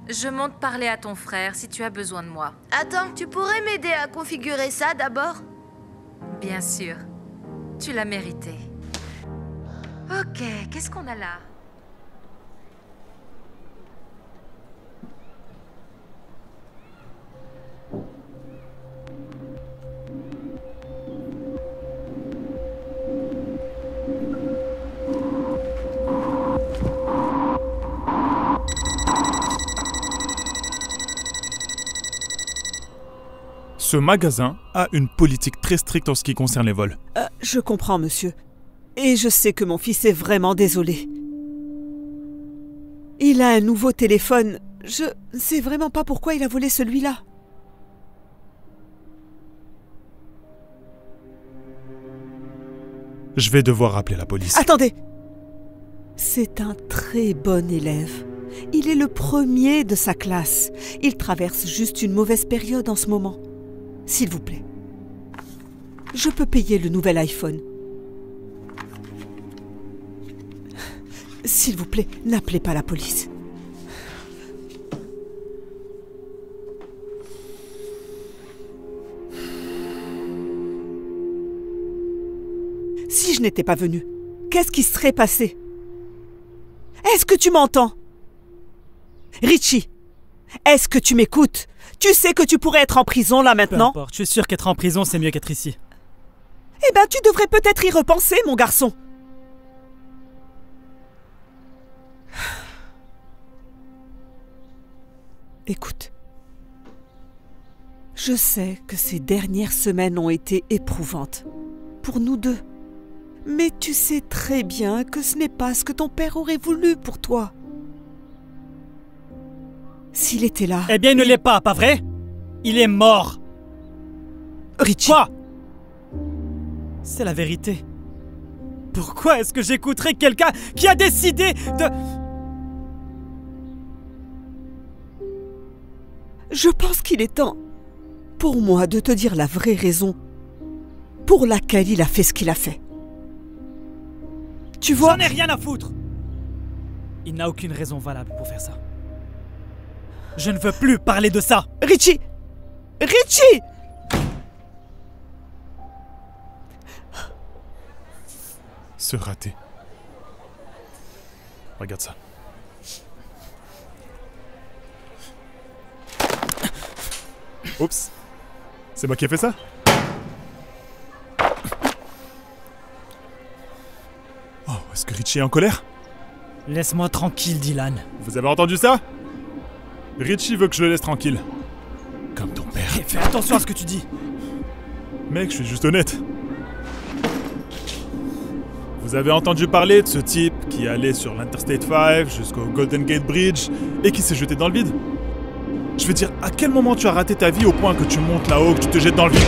S21: Je monte parler à ton frère si tu as besoin de moi.
S20: Attends, tu pourrais m'aider à configurer ça d'abord?
S21: Bien sûr. Tu l'as mérité. Ok, qu'est-ce qu'on a là?
S23: Ce magasin a une politique très stricte en ce qui concerne les vols.
S24: Je comprends, monsieur. Et je sais que mon fils est vraiment désolé. Il a un nouveau téléphone. Je ne sais vraiment pas pourquoi il a volé celui-là.
S23: Je vais devoir appeler la police.
S24: Attendez! C'est un très bon élève. Il est le premier de sa classe. Il traverse juste une mauvaise période en ce moment. S'il vous plaît. Je peux payer le nouvel iPhone. S'il vous plaît, n'appelez pas la police. Si je n'étais pas venue, qu'est-ce qui serait passé? Est-ce que tu m'entends? Richie, est-ce que tu m'écoutes? Tu sais que tu pourrais être en prison là maintenant?
S1: Peu importe, je suis sûr qu'être en prison c'est mieux qu'être ici.
S24: Eh ben, tu devrais peut-être y repenser, mon garçon. Écoute, je sais que ces dernières semaines ont été éprouvantes pour nous deux. Mais tu sais très bien que ce n'est pas ce que ton père aurait voulu pour toi. S'il était là...
S1: Eh bien, il ne l'est pas vrai? Il est mort.
S24: Richie.
S1: Quoi? C'est la vérité. Pourquoi est-ce que j'écouterais quelqu'un qui a décidé de...
S24: Je pense qu'il est temps pour moi de te dire la vraie raison pour laquelle il a fait ce qu'il a fait. Tu vois...
S1: J'en ai rien à foutre. Il n'a aucune raison valable pour faire ça. Je ne veux plus parler de ça.
S24: Richie! Richie!
S23: Ce raté. Regarde ça. Oups. C'est moi qui ai fait ça? Oh, est-ce que Richie est en colère?
S1: Laisse-moi tranquille, Dylan.
S23: Vous avez entendu ça? Richie veut que je le laisse tranquille. Comme ton père.
S1: Hey, fais attention à ce que tu dis.
S23: Mec, je suis juste honnête. Vous avez entendu parler de ce type qui allait sur l'Interstate 5 jusqu'au Golden Gate Bridge et qui s'est jeté dans le vide? Je veux dire, à quel moment tu as raté ta vie au point que tu montes là-haut, que tu te jettes dans le vide?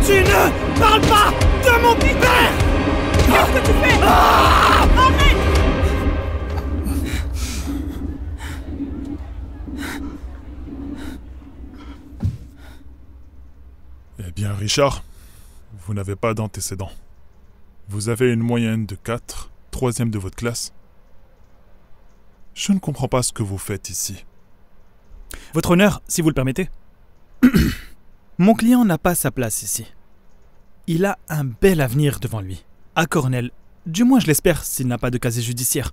S1: Tu ne parles pas de mon père! Qu'est-ce que tu fais? Arrête!
S23: Eh bien, Richard, vous n'avez pas d'antécédents. Vous avez une moyenne de 4, troisième de votre classe. Je ne comprends pas ce que vous faites ici.
S1: Votre honneur, si vous le permettez. Mon client n'a pas sa place ici. Il a un bel avenir devant lui, à Cornell. Du moins je l'espère s'il n'a pas de casier judiciaire.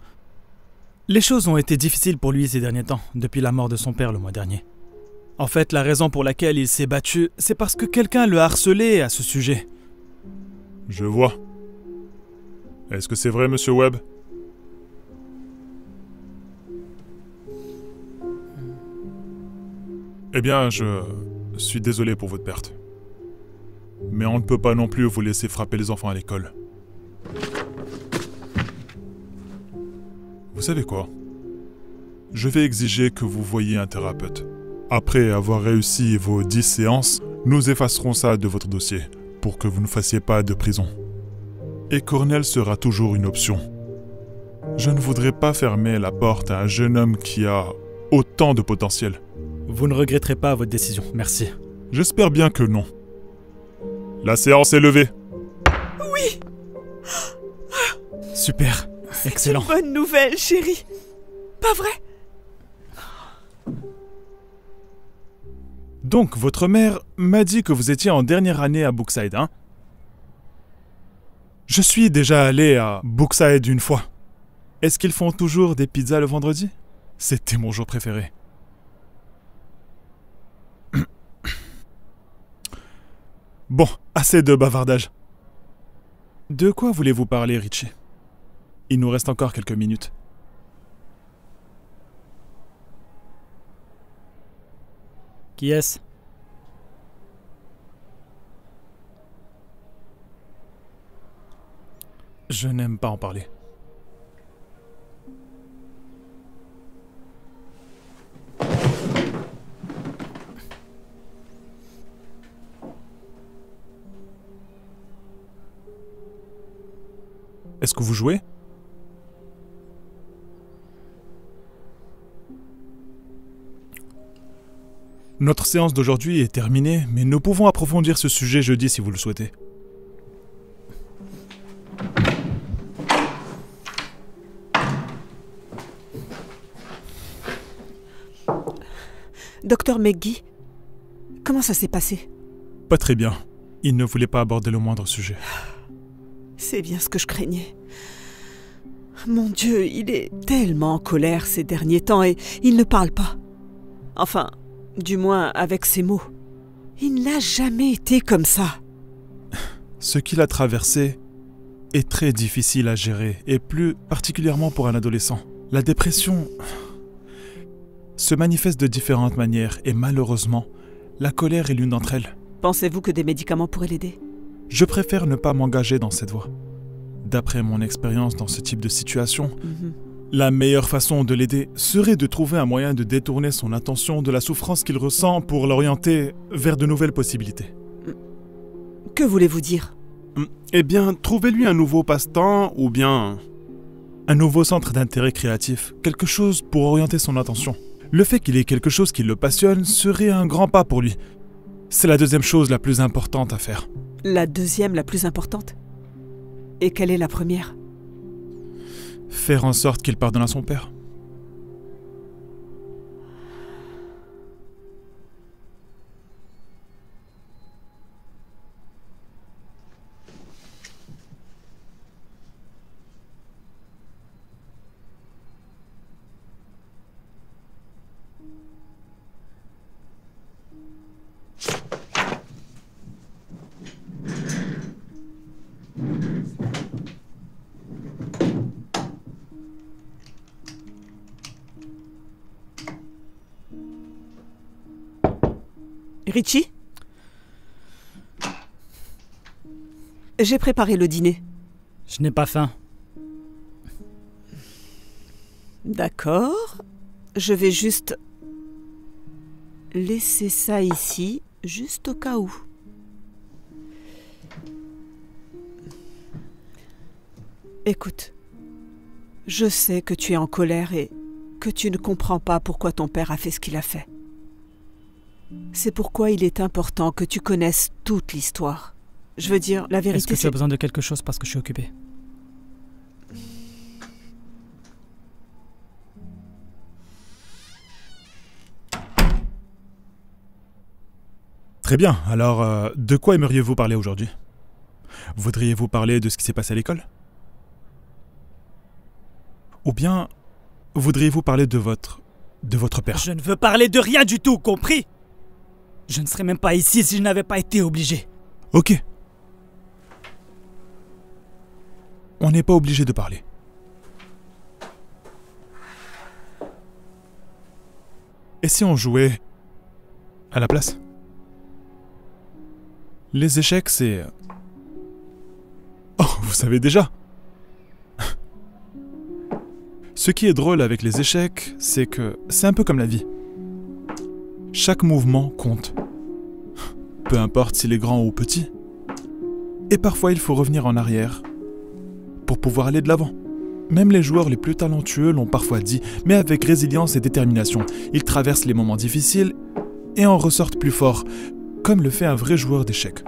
S1: Les choses ont été difficiles pour lui ces derniers temps, depuis la mort de son père le mois dernier. En fait, la raison pour laquelle il s'est battu, c'est parce que quelqu'un le harcelait à ce sujet.
S23: Je vois. Est-ce que c'est vrai, monsieur Webb? Eh bien, je suis désolé pour votre perte. Mais on ne peut pas non plus vous laisser frapper les enfants à l'école. Vous savez quoi? Je vais exiger que vous voyiez un thérapeute. Après avoir réussi vos 10 séances, nous effacerons ça de votre dossier, pour que vous ne fassiez pas de prison. Et Cornell sera toujours une option. Je ne voudrais pas fermer la porte à un jeune homme qui a autant de potentiel.
S1: Vous ne regretterez pas votre décision, merci.
S23: J'espère bien que non. La séance est levée.
S24: Oui!
S1: Super, excellent.
S24: C'est une bonne nouvelle, chérie. Pas vrai?
S23: Donc, votre mère m'a dit que vous étiez en dernière année à Brookside, hein? Je suis déjà allé à Brookside une fois. Est-ce qu'ils font toujours des pizzas le vendredi? C'était mon jour préféré. Bon, assez de bavardage. De quoi voulez-vous parler, Richie? Il nous reste encore quelques minutes.
S1: Qui est-ce?
S23: Je n'aime pas en parler. Est-ce que vous jouez? Notre séance d'aujourd'hui est terminée, mais nous pouvons approfondir ce sujet jeudi si vous le souhaitez.
S24: Docteur McGee, comment ça s'est passé?
S23: Pas très bien. Il ne voulait pas aborder le moindre sujet.
S24: C'est bien ce que je craignais. Mon Dieu, il est tellement en colère ces derniers temps et il ne parle pas. Enfin, du moins avec ses mots. Il n'a jamais été comme ça.
S23: Ce qu'il a traversé est très difficile à gérer, et plus particulièrement pour un adolescent. La dépression se manifeste de différentes manières, et malheureusement, la colère est l'une d'entre elles.
S24: Pensez-vous que des médicaments pourraient l'aider?
S23: Je préfère ne pas m'engager dans cette voie. D'après mon expérience dans ce type de situation, la meilleure façon de l'aider serait de trouver un moyen de détourner son attention de la souffrance qu'il ressent pour l'orienter vers de nouvelles possibilités.
S24: Que voulez-vous dire?
S23: Eh bien, trouvez-lui un nouveau passe-temps ou bien un nouveau centre d'intérêt créatif, quelque chose pour orienter son attention. Le fait qu'il ait quelque chose qui le passionne serait un grand pas pour lui. C'est la deuxième chose la plus importante à faire.
S24: La deuxième la plus importante? Et quelle est la première?
S23: Faire en sorte qu'il pardonne à son père.
S24: Richie? J'ai préparé le dîner.
S1: Je n'ai pas faim.
S24: D'accord. Je vais juste laisser ça ici, juste au cas où. Écoute, je sais que tu es en colère et que tu ne comprends pas pourquoi ton père a fait ce qu'il a fait. C'est pourquoi il est important que tu connaisses toute l'histoire. Je veux dire, la vérité,
S1: Est-ce que tu as besoin de quelque chose parce que je suis occupé?
S23: Très bien, alors de quoi aimeriez-vous parler aujourd'hui? Voudriez-vous parler de ce qui s'est passé à l'école? Ou bien voudriez-vous parler de votre père?
S1: Je ne veux parler de rien du tout, compris? Je ne serais même pas ici si je n'avais pas été obligé.
S23: Ok. On n'est pas obligé de parler. Et si on jouait à la place? Les échecs, c'est... Oh, vous savez déjà. Ce qui est drôle avec les échecs, c'est que c'est un peu comme la vie. Chaque mouvement compte. Peu importe s'il est grand ou petit. Et parfois il faut revenir en arrière pour pouvoir aller de l'avant. Même les joueurs les plus talentueux l'ont parfois dit, mais avec résilience et détermination, ils traversent les moments difficiles et en ressortent plus forts, comme le fait un vrai joueur d'échecs.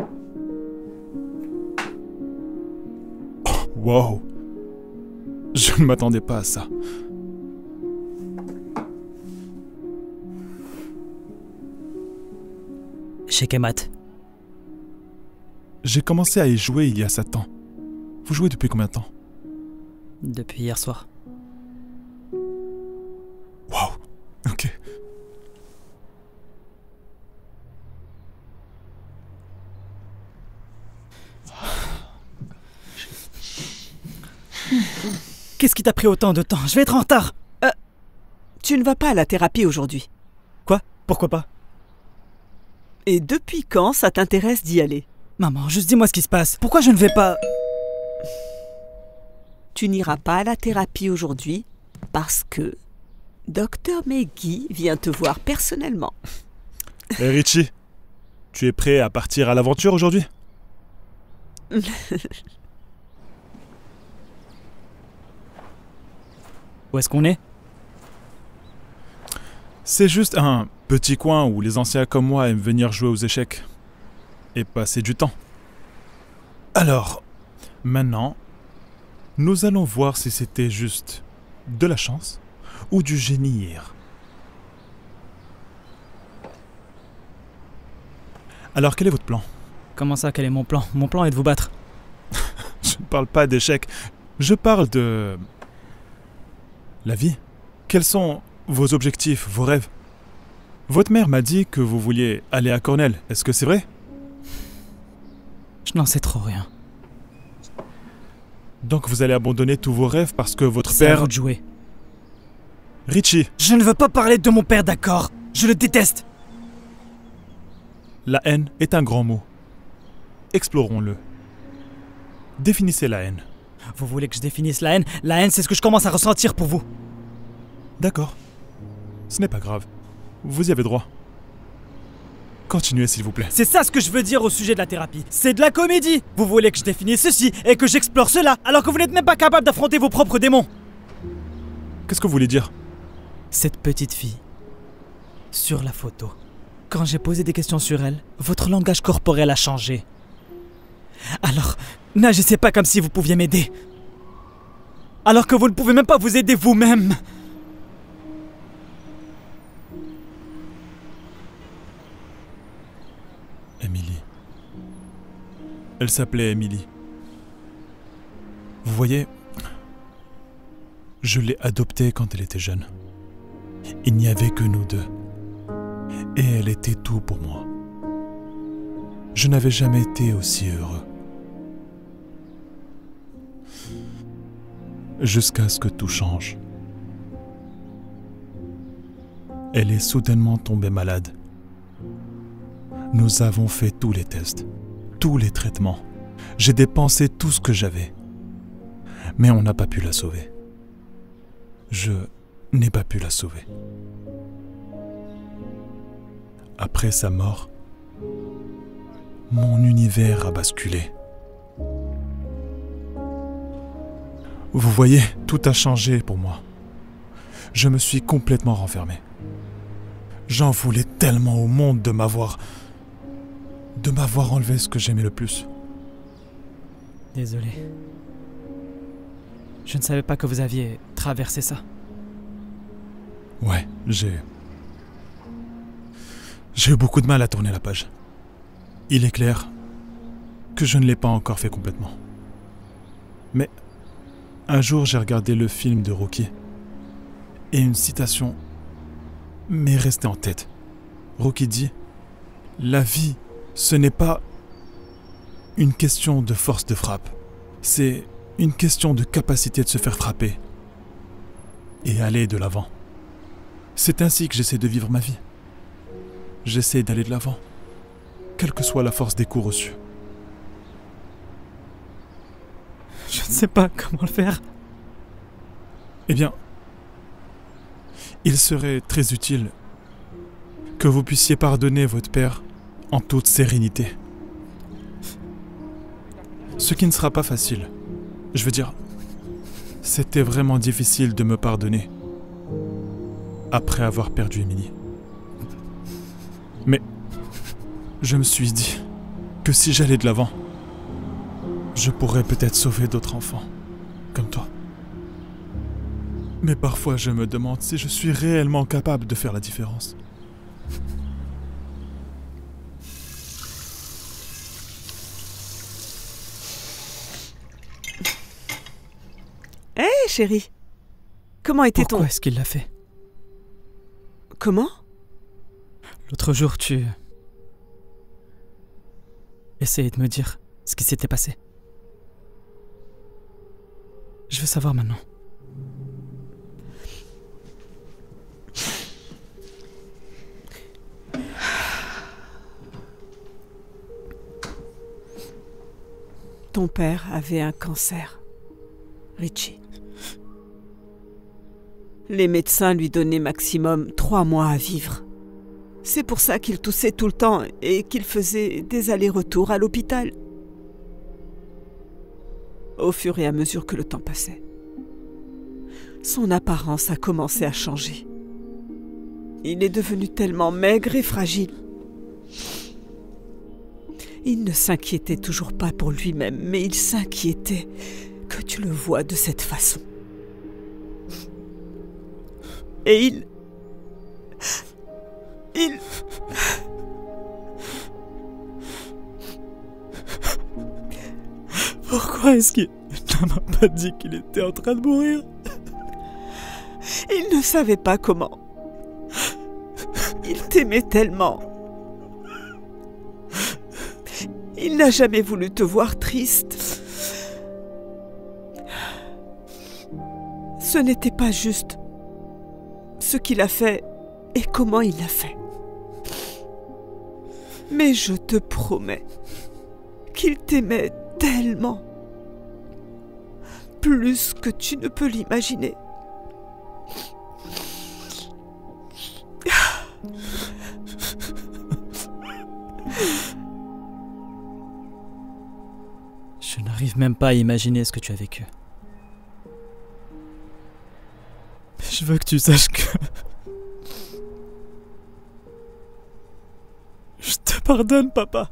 S23: Oh, wow! Je ne m'attendais pas à ça.
S1: Chez Kemat.
S23: J'ai commencé à y jouer il y a 7 ans. Vous jouez depuis combien de temps?
S1: Depuis hier soir.
S23: Wow, ok.
S1: Qu'est-ce qui t'a pris autant de temps? Je vais être en retard.
S24: Tu ne vas pas à la thérapie aujourd'hui.
S1: Quoi? Pourquoi pas?
S24: Et depuis quand ça t'intéresse d'y aller?
S1: Maman, juste dis-moi ce qui se passe. Pourquoi je ne vais pas...
S24: Tu n'iras pas à la thérapie aujourd'hui parce que Dr McGee vient te voir personnellement.
S23: Hey Richie, tu es prêt à partir à l'aventure aujourd'hui?
S1: Où est-ce qu'on est?
S23: C'est juste un petit coin où les anciens comme moi aiment venir jouer aux échecs. Et passer du temps. Alors, maintenant, nous allons voir si c'était juste de la chance ou du génie hier. Alors, quel est votre plan?
S1: Comment ça, quel est mon plan? Mon plan est de vous battre.
S23: Je ne parle pas d'échecs, je parle de... la vie. Quels sont vos objectifs, vos rêves? Votre mère m'a dit que vous vouliez aller à Cornell, est-ce que c'est vrai?
S1: Je n'en sais trop rien.
S23: Donc vous allez abandonner tous vos rêves parce que votre
S1: C'est à
S23: père...
S1: vous de jouer.
S23: Richie,
S1: Je ne veux pas parler de mon père, d'accord? Je le déteste.
S23: la haine est un grand mot. Explorons-le. Définissez la haine.
S1: Vous voulez que je définisse la haine? La haine, c'est ce que je commence à ressentir pour vous.
S23: D'accord. Ce n'est pas grave. Vous y avez droit. Continuez, s'il vous plaît.
S1: C'est ça ce que je veux dire au sujet de la thérapie. C'est de la comédie. Vous voulez que je définisse ceci et que j'explore cela, alors que vous n'êtes même pas capable d'affronter vos propres démons.
S23: Qu'est-ce que vous voulez dire?
S1: Cette petite fille, sur la photo, quand j'ai posé des questions sur elle, votre langage corporel a changé. Alors, n'agissez pas comme si vous pouviez m'aider. Alors que vous ne pouvez même pas vous aider vous-même.
S23: Emily. Elle s'appelait Emily. Vous voyez, je l'ai adoptée quand elle était jeune. Il n'y avait que nous deux. Et elle était tout pour moi. Je n'avais jamais été aussi heureux. Jusqu'à ce que tout change. Elle est soudainement tombée malade. Nous avons fait tous les tests, tous les traitements. J'ai dépensé tout ce que j'avais. Mais on n'a pas pu la sauver. Je n'ai pas pu la sauver. Après sa mort, mon univers a basculé. Vous voyez, tout a changé pour moi. Je me suis complètement renfermé. J'en voulais tellement au monde de m'avoir enlevé ce que j'aimais le plus.
S1: Désolé. Je ne savais pas que vous aviez traversé ça.
S23: Ouais, j'ai eu beaucoup de mal à tourner la page. Il est clair que je ne l'ai pas encore fait complètement. Mais un jour, j'ai regardé le film de Rocky et une citation m'est restée en tête. Rocky dit « La vie, ce n'est pas une question de force de frappe. C'est une question de capacité de se faire frapper et aller de l'avant. » C'est ainsi que j'essaie de vivre ma vie. J'essaie d'aller de l'avant, quelle que soit la force des coups reçus.
S1: Je ne sais pas comment le faire.
S23: Eh bien, il serait très utile que vous puissiez pardonner votre père en toute sérénité. Ce qui ne sera pas facile. Je veux dire, c'était vraiment difficile de me pardonner après avoir perdu Emily. Mais je me suis dit que si j'allais de l'avant, je pourrais peut-être sauver d'autres enfants, comme toi. Mais parfois je me demande si je suis réellement capable de faire la différence.
S24: Hé, chérie. Comment était
S1: Pourquoi est-ce qu'il l'a fait?
S24: Comment?
S1: L'autre jour, tu... essayais de me dire ce qui s'était passé. Je veux savoir maintenant.
S24: Ton père avait un cancer, Richie. Les médecins lui donnaient maximum 3 mois à vivre. C'est pour ça qu'il toussait tout le temps et qu'il faisait des allers-retours à l'hôpital. Au fur et à mesure que le temps passait, Son apparence a commencé à changer. Il est devenu tellement maigre et fragile. Il ne s'inquiétait toujours pas pour lui-même, mais il s'inquiétait que tu le vois de cette façon. Et il...
S1: Pourquoi est-ce qu'il ne m'a pas dit qu'il était en train de mourir?
S24: Il ne savait pas comment. Il t'aimait tellement. Il n'a jamais voulu te voir triste. Ce n'était pas juste ce qu'il a fait et comment il l'a fait. Mais je te promets qu'il t'aimait tellement. Plus que tu ne peux l'imaginer.
S1: Je n'arrive même pas à imaginer ce que tu as vécu. Je veux que tu saches que... Je te pardonne, papa.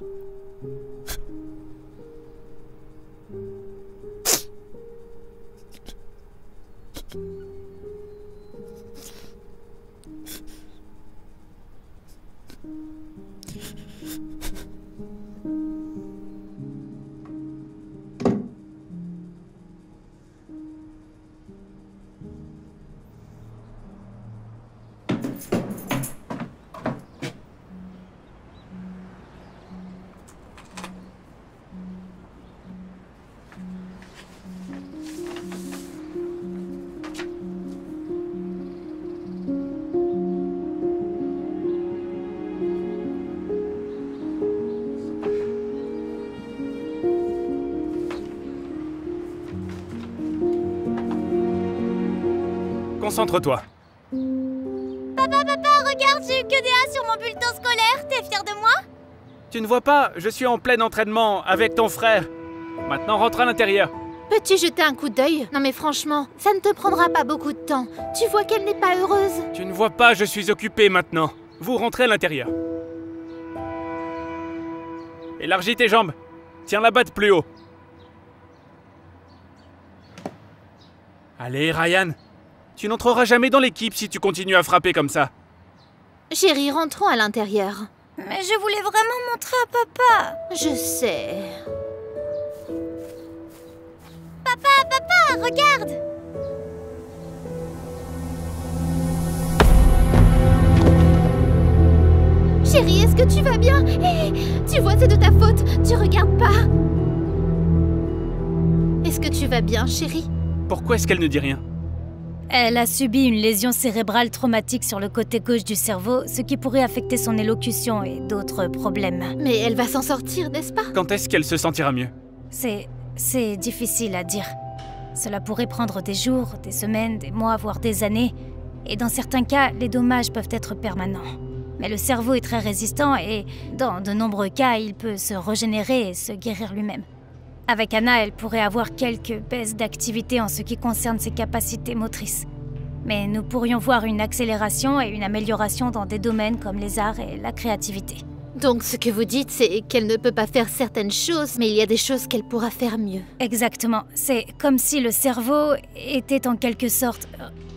S3: Concentre-toi.
S16: Papa, regarde, j'ai eu que des A sur mon bulletin scolaire. T'es fier de moi?
S3: Tu ne vois pas, je suis en plein entraînement avec ton frère. Maintenant, rentre à l'intérieur.
S16: Peux-tu jeter un coup d'œil? Non mais franchement, ça ne te prendra pas beaucoup de temps. Tu vois qu'elle n'est pas heureuse.
S3: Tu ne vois pas, je suis occupé maintenant. Vous rentrez à l'intérieur. Élargis tes jambes. Tiens la batte plus haut. Allez, Ryan. Tu n'entreras jamais dans l'équipe si tu continues à frapper comme ça.
S16: Chérie, rentrons à l'intérieur. Mais je voulais vraiment montrer à papa. Je sais. Papa, regarde! Chérie, est-ce que tu vas bien? Hé, tu vois, c'est de ta faute. Tu regardes pas. Est-ce que tu vas bien, chérie?
S3: Pourquoi est-ce qu'elle ne dit rien?
S4: Elle a subi une lésion cérébrale traumatique sur le côté gauche du cerveau, ce qui pourrait affecter son élocution et d'autres problèmes.
S16: Mais elle va s'en sortir, n'est-ce pas?
S3: Quand est-ce qu'elle se sentira mieux?
S4: C'est difficile à dire. Cela pourrait prendre des jours, des semaines, des mois, voire des années. Et dans certains cas, les dommages peuvent être permanents. Mais le cerveau est très résistant et, dans de nombreux cas, il peut se régénérer et se guérir lui-même. Avec Anna, elle pourrait avoir quelques baisses d'activité en ce qui concerne ses capacités motrices. Mais nous pourrions voir une accélération et une amélioration dans des domaines comme les arts et la créativité.
S16: Donc ce que vous dites, c'est qu'elle ne peut pas faire certaines choses, mais il y a des choses qu'elle pourra faire mieux.
S4: Exactement. C'est comme si le cerveau était en quelque sorte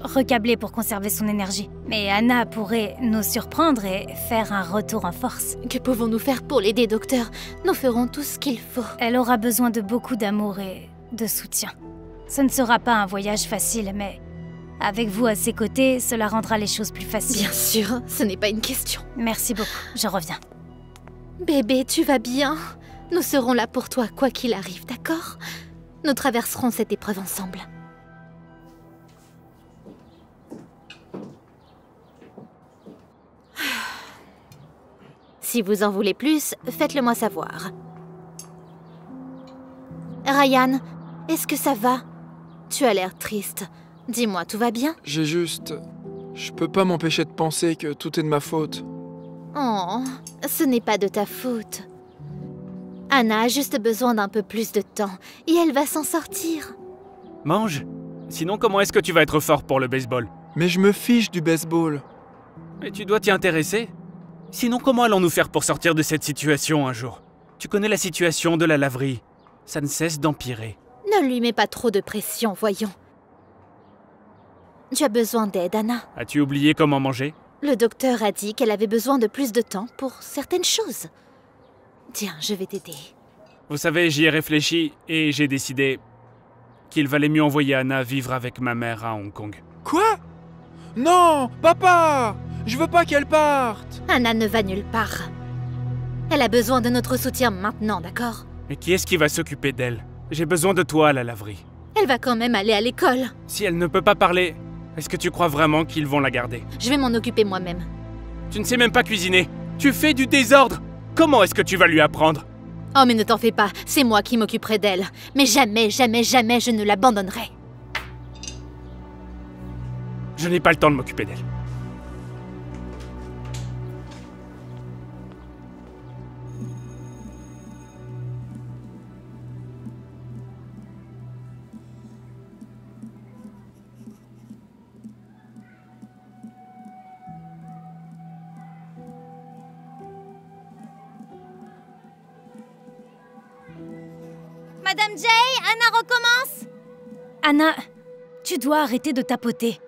S4: recablé pour conserver son énergie. Mais Anna pourrait nous surprendre et faire un retour en force.
S16: Que pouvons-nous faire pour l'aider, docteur? Nous ferons tout ce qu'il faut.
S4: Elle aura besoin de beaucoup d'amour et de soutien. Ce ne sera pas un voyage facile, mais avec vous à ses côtés, cela rendra les choses plus faciles.
S16: Bien sûr, ce n'est pas une question.
S4: Merci beaucoup, je reviens.
S16: Bébé, tu vas bien? Nous serons là pour toi, quoi qu'il arrive, d'accord? Nous traverserons cette épreuve ensemble. Si vous en voulez plus, faites-le moi savoir. Ryan, est-ce que ça va? Tu as l'air triste. Dis-moi, tout va bien?
S6: Je peux pas m'empêcher de penser que tout est de ma faute.
S16: Oh, ce n'est pas de ta faute. Anna a juste besoin d'un peu plus de temps, et elle va s'en sortir.
S3: Mange. Sinon, comment est-ce que tu vas être fort pour le baseball?
S6: Mais je me fiche du baseball.
S3: Mais tu dois t'y intéresser. Sinon, comment allons-nous faire pour sortir de cette situation un jour? Tu connais la situation de la laverie. Ça ne cesse d'empirer.
S16: Ne lui mets pas trop de pression, voyons. Tu as besoin d'aide, Anna.
S3: As-tu oublié comment manger?
S16: Le docteur a dit qu'elle avait besoin de plus de temps pour certaines choses. Tiens, je vais t'aider.
S3: Vous savez, j'y ai réfléchi et j'ai décidé qu'il valait mieux envoyer Anna vivre avec ma mère à Hong Kong.
S6: Quoi? Non, papa! Je veux pas qu'elle parte!
S16: Anna ne va nulle part. Elle a besoin de notre soutien maintenant, d'accord?
S3: Mais qui est-ce qui va s'occuper d'elle? J'ai besoin de toi à la laverie.
S16: Elle va quand même aller à l'école.
S3: Si elle ne peut pas parler, est-ce que tu crois vraiment qu'ils vont la garder?
S16: Je vais m'en occuper moi-même.
S3: Tu ne sais même pas cuisiner. Tu fais du désordre. Comment est-ce que tu vas lui apprendre?
S16: Oh, mais ne t'en fais pas, c'est moi qui m'occuperai d'elle. Mais jamais, jamais, jamais je ne l'abandonnerai.
S3: Je n'ai pas le temps de m'occuper d'elle.
S4: Madame Jay, Anna recommence. Anna, tu dois arrêter de tapoter.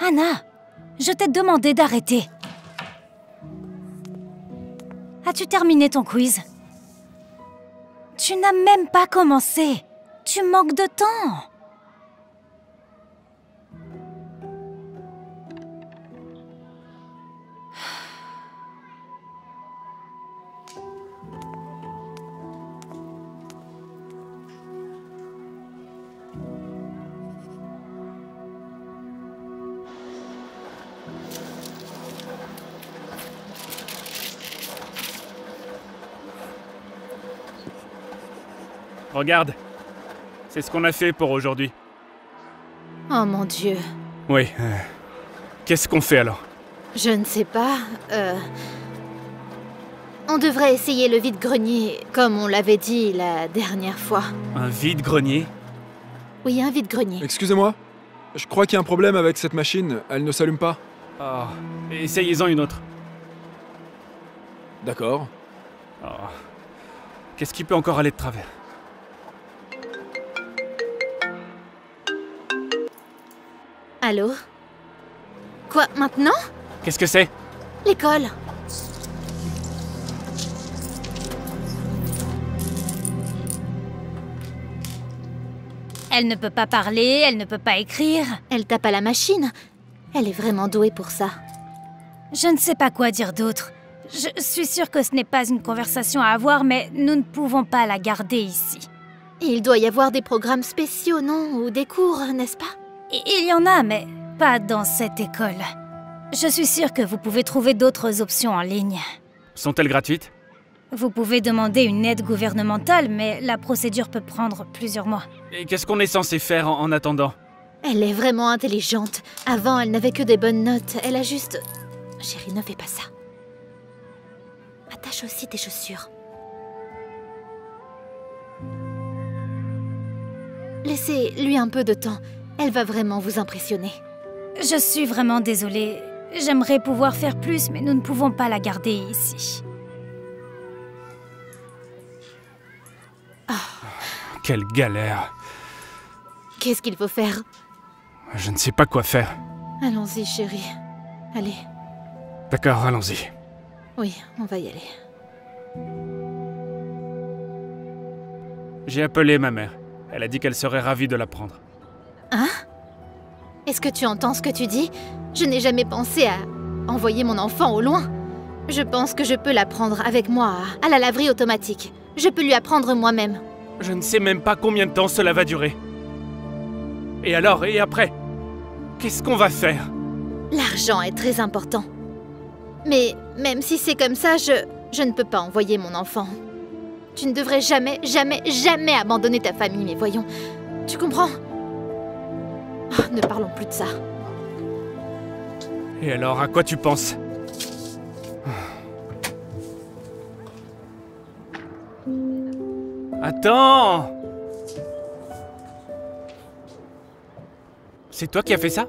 S4: Anna, je t'ai demandé d'arrêter. As-tu terminé ton quiz? Tu n'as même pas commencé. Tu manques de temps.
S3: Regarde, c'est ce qu'on a fait pour aujourd'hui.
S16: Oh mon Dieu.
S3: Oui, qu'est-ce qu'on fait alors?
S16: Je ne sais pas, On devrait essayer le vide-grenier, comme on l'avait dit la dernière fois.
S3: Un vide-grenier?
S16: Oui, un vide-grenier.
S6: Excusez-moi, je crois qu'il y a un problème avec cette machine, elle ne s'allume pas.
S3: Oh, essayez-en une autre.
S6: D'accord.
S3: Oh. Qu'est-ce qui peut encore aller de travers?
S16: Allô? Quoi, maintenant?
S3: Qu'est-ce que c'est?
S16: L'école.
S4: Elle ne peut pas parler, elle ne peut pas écrire.
S16: Elle tape à la machine. Elle est vraiment douée pour ça.
S4: Je ne sais pas quoi dire d'autre. Je suis sûre que ce n'est pas une conversation à avoir, mais nous ne pouvons pas la garder ici.
S16: Il doit y avoir des programmes spéciaux, non? Ou des cours, n'est-ce pas?
S4: Il y en a, mais pas dans cette école. Je suis sûre que vous pouvez trouver d'autres options en ligne.
S3: Sont-elles gratuites?
S4: Vous pouvez demander une aide gouvernementale, mais la procédure peut prendre plusieurs mois.
S3: Et qu'est-ce qu'on est censé faire en attendant?
S16: Elle est vraiment intelligente. Avant, elle n'avait que des bonnes notes. Elle a juste... Chérie, ne fais pas ça. Attache aussi tes chaussures. Laissez-lui un peu de temps. Elle va vraiment vous impressionner.
S4: Je suis vraiment désolée. J'aimerais pouvoir faire plus, mais nous ne pouvons pas la garder ici.
S3: Quelle galère.
S16: Qu'est-ce qu'il faut faire?
S3: Je ne sais pas quoi faire.
S16: Allons-y, chérie. Allez.
S3: D'accord, allons-y.
S16: Oui, on va y aller.
S3: J'ai appelé ma mère. Elle a dit qu'elle serait ravie de l'apprendre.
S16: Hein? Est-ce que tu entends ce que tu dis? Je n'ai jamais pensé à envoyer mon enfant au loin. Je pense que je peux l'apprendre avec moi à la laverie automatique. Je peux lui apprendre moi-même.
S3: Je ne sais même pas combien de temps cela va durer. Et alors, et après? Qu'est-ce qu'on va faire?
S16: L'argent est très important. Mais même si c'est comme ça, je ne peux pas envoyer mon enfant. Tu ne devrais jamais, jamais, jamais abandonner ta famille, mais voyons. Tu comprends? Oh, ne parlons plus de ça.
S3: Et alors, à quoi tu penses? Attends! C'est toi qui as fait ça?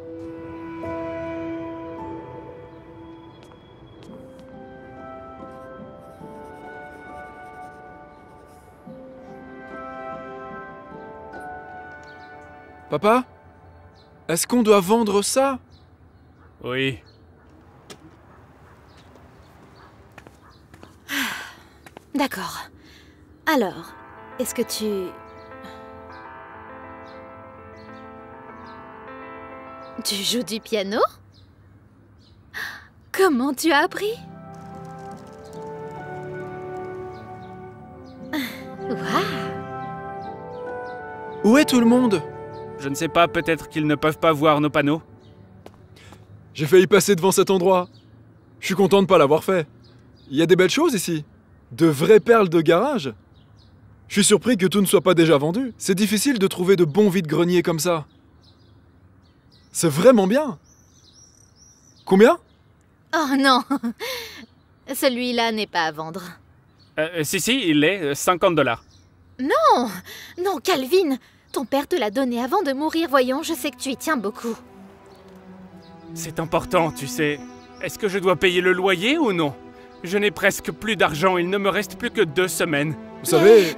S6: Papa? Est-ce qu'on doit vendre ça?
S3: Oui.
S4: D'accord. Alors, est-ce que tu... Tu joues du piano? Comment tu as appris? Waouh!
S6: Où est tout le monde?
S3: Je ne sais pas, peut-être qu'ils ne peuvent pas voir nos panneaux.
S6: J'ai failli passer devant cet endroit. Je suis content de pas l'avoir fait. Il y a des belles choses ici. De vraies perles de garage. Je suis surpris que tout ne soit pas déjà vendu. C'est difficile de trouver de bons vide-greniers comme ça. C'est vraiment bien. Combien?
S4: Oh non! Celui-là n'est pas à vendre.
S3: Si, il est 50 $.
S4: Non! Non, Calvin! Ton père te l'a donné avant de mourir, voyons, je sais que tu y tiens beaucoup.
S3: C'est important, tu sais. Est-ce que je dois payer le loyer ou non? Je n'ai presque plus d'argent, il ne me reste plus que 2 semaines.
S6: Vous savez,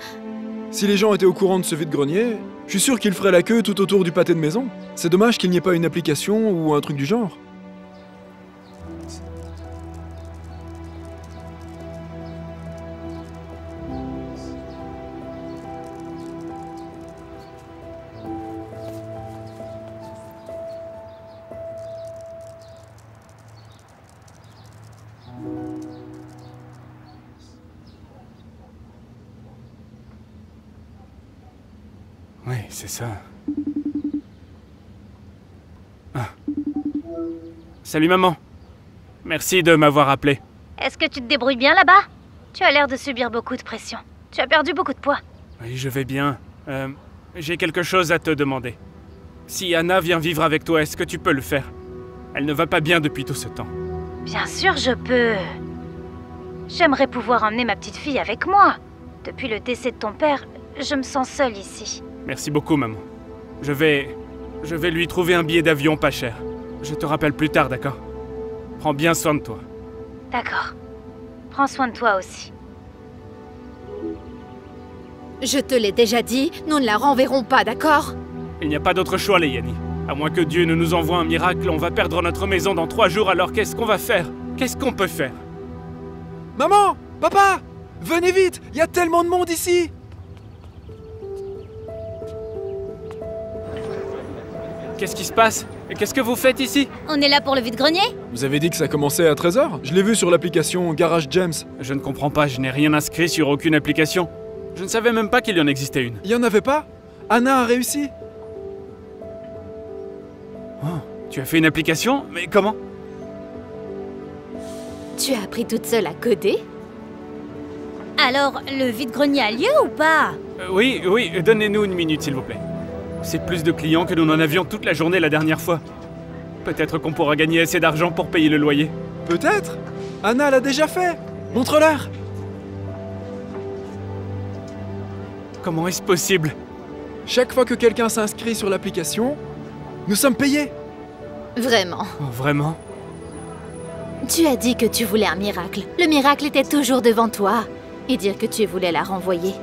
S6: si les gens étaient au courant de ce vide-grenier, je suis sûr qu'ils feraient la queue tout autour du pâté de maison. C'est dommage qu'il n'y ait pas une application ou un truc du genre.
S3: Oui, c'est ça. Ah. Salut maman. Merci de m'avoir appelé.
S4: Est-ce que tu te débrouilles bien là-bas? Tu as l'air de subir beaucoup de pression. Tu as perdu beaucoup de poids.
S3: Oui, je vais bien. J'ai quelque chose à te demander. Si Anna vient vivre avec toi, est-ce que tu peux le faire? Elle ne va pas bien depuis tout ce temps.
S4: Bien sûr, je peux. J'aimerais pouvoir emmener ma petite fille avec moi. Depuis le décès de ton père, je me sens seule ici.
S3: Merci beaucoup, maman. Je vais lui trouver un billet d'avion pas cher. Je te rappelle plus tard, d'accord? Prends bien soin de toi.
S4: D'accord. Prends soin de toi aussi. Je te l'ai déjà dit, nous ne la renverrons pas, d'accord?
S3: Il n'y a pas d'autre choix, Léani. À moins que Dieu ne nous envoie un miracle, on va perdre notre maison dans 3 jours, alors qu'est-ce qu'on va faire? Qu'est-ce qu'on peut faire?
S6: Maman! Papa! Venez vite! Il y a tellement de monde ici!
S3: Qu'est-ce qui se passe? Qu'est-ce que vous faites ici?
S4: On est là pour le vide-grenier?
S6: Vous avez dit que ça commençait à 13h? Je l'ai vu sur l'application Garage James.
S3: Je ne comprends pas, je n'ai rien inscrit sur aucune application. Je ne savais même pas qu'il y en existait une.
S6: Il y en avait pas? Anna a réussi.
S3: Oh, tu as fait une application? Mais comment?
S4: Tu as appris toute seule à coder? Alors, le vide-grenier a lieu ou pas?
S3: Oui, donnez-nous une minute s'il vous plaît. C'est plus de clients que nous n'en avions toute la journée la dernière fois. Peut-être qu'on pourra gagner assez d'argent pour payer le loyer.
S6: Peut-être? Anna l'a déjà fait. Montre-leur.
S3: Comment est-ce possible?
S6: Chaque fois que quelqu'un s'inscrit sur l'application, nous sommes payés.
S4: Vraiment?
S3: Oh, vraiment?
S4: Tu as dit que tu voulais un miracle. Le miracle était toujours devant toi. Et dire que tu voulais la renvoyer.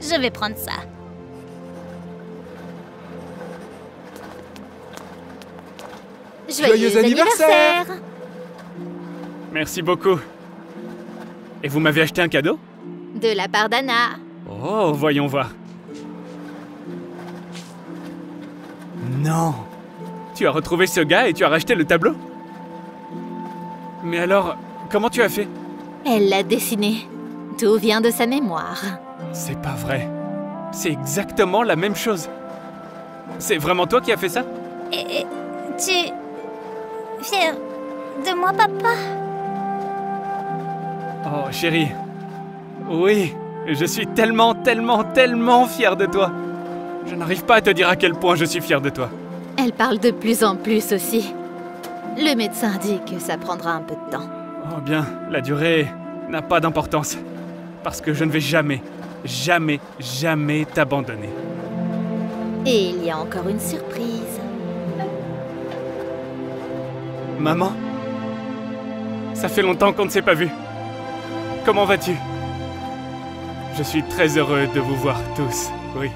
S4: Je vais prendre ça. Joyeux anniversaire!
S3: Merci beaucoup. Et vous m'avez acheté un cadeau?
S4: De la part d'Anna.
S3: Oh, voyons voir. Non! Tu as retrouvé ce gars et tu as racheté le tableau? Mais alors, comment tu as fait?
S4: Elle l'a dessiné. Tout vient de sa mémoire.
S3: C'est pas vrai. C'est exactement la même chose. C'est vraiment toi qui as fait ça?
S4: Et tu es fier de moi, papa?
S3: Oh, chérie. Oui, je suis tellement, tellement, tellement fier de toi. Je n'arrive pas à te dire à quel point je suis fier de toi.
S4: Elle parle de plus en plus aussi.
S11: Le médecin dit que ça prendra un peu de temps.
S3: Oh bien, la durée n'a pas d'importance. Parce que je ne vais jamais, jamais, jamais t'abandonner.
S11: Et il y a encore une surprise.
S3: Maman? Ça fait longtemps qu'on ne s'est pas vu. Comment vas-tu? Je suis très heureux de vous voir tous, oui.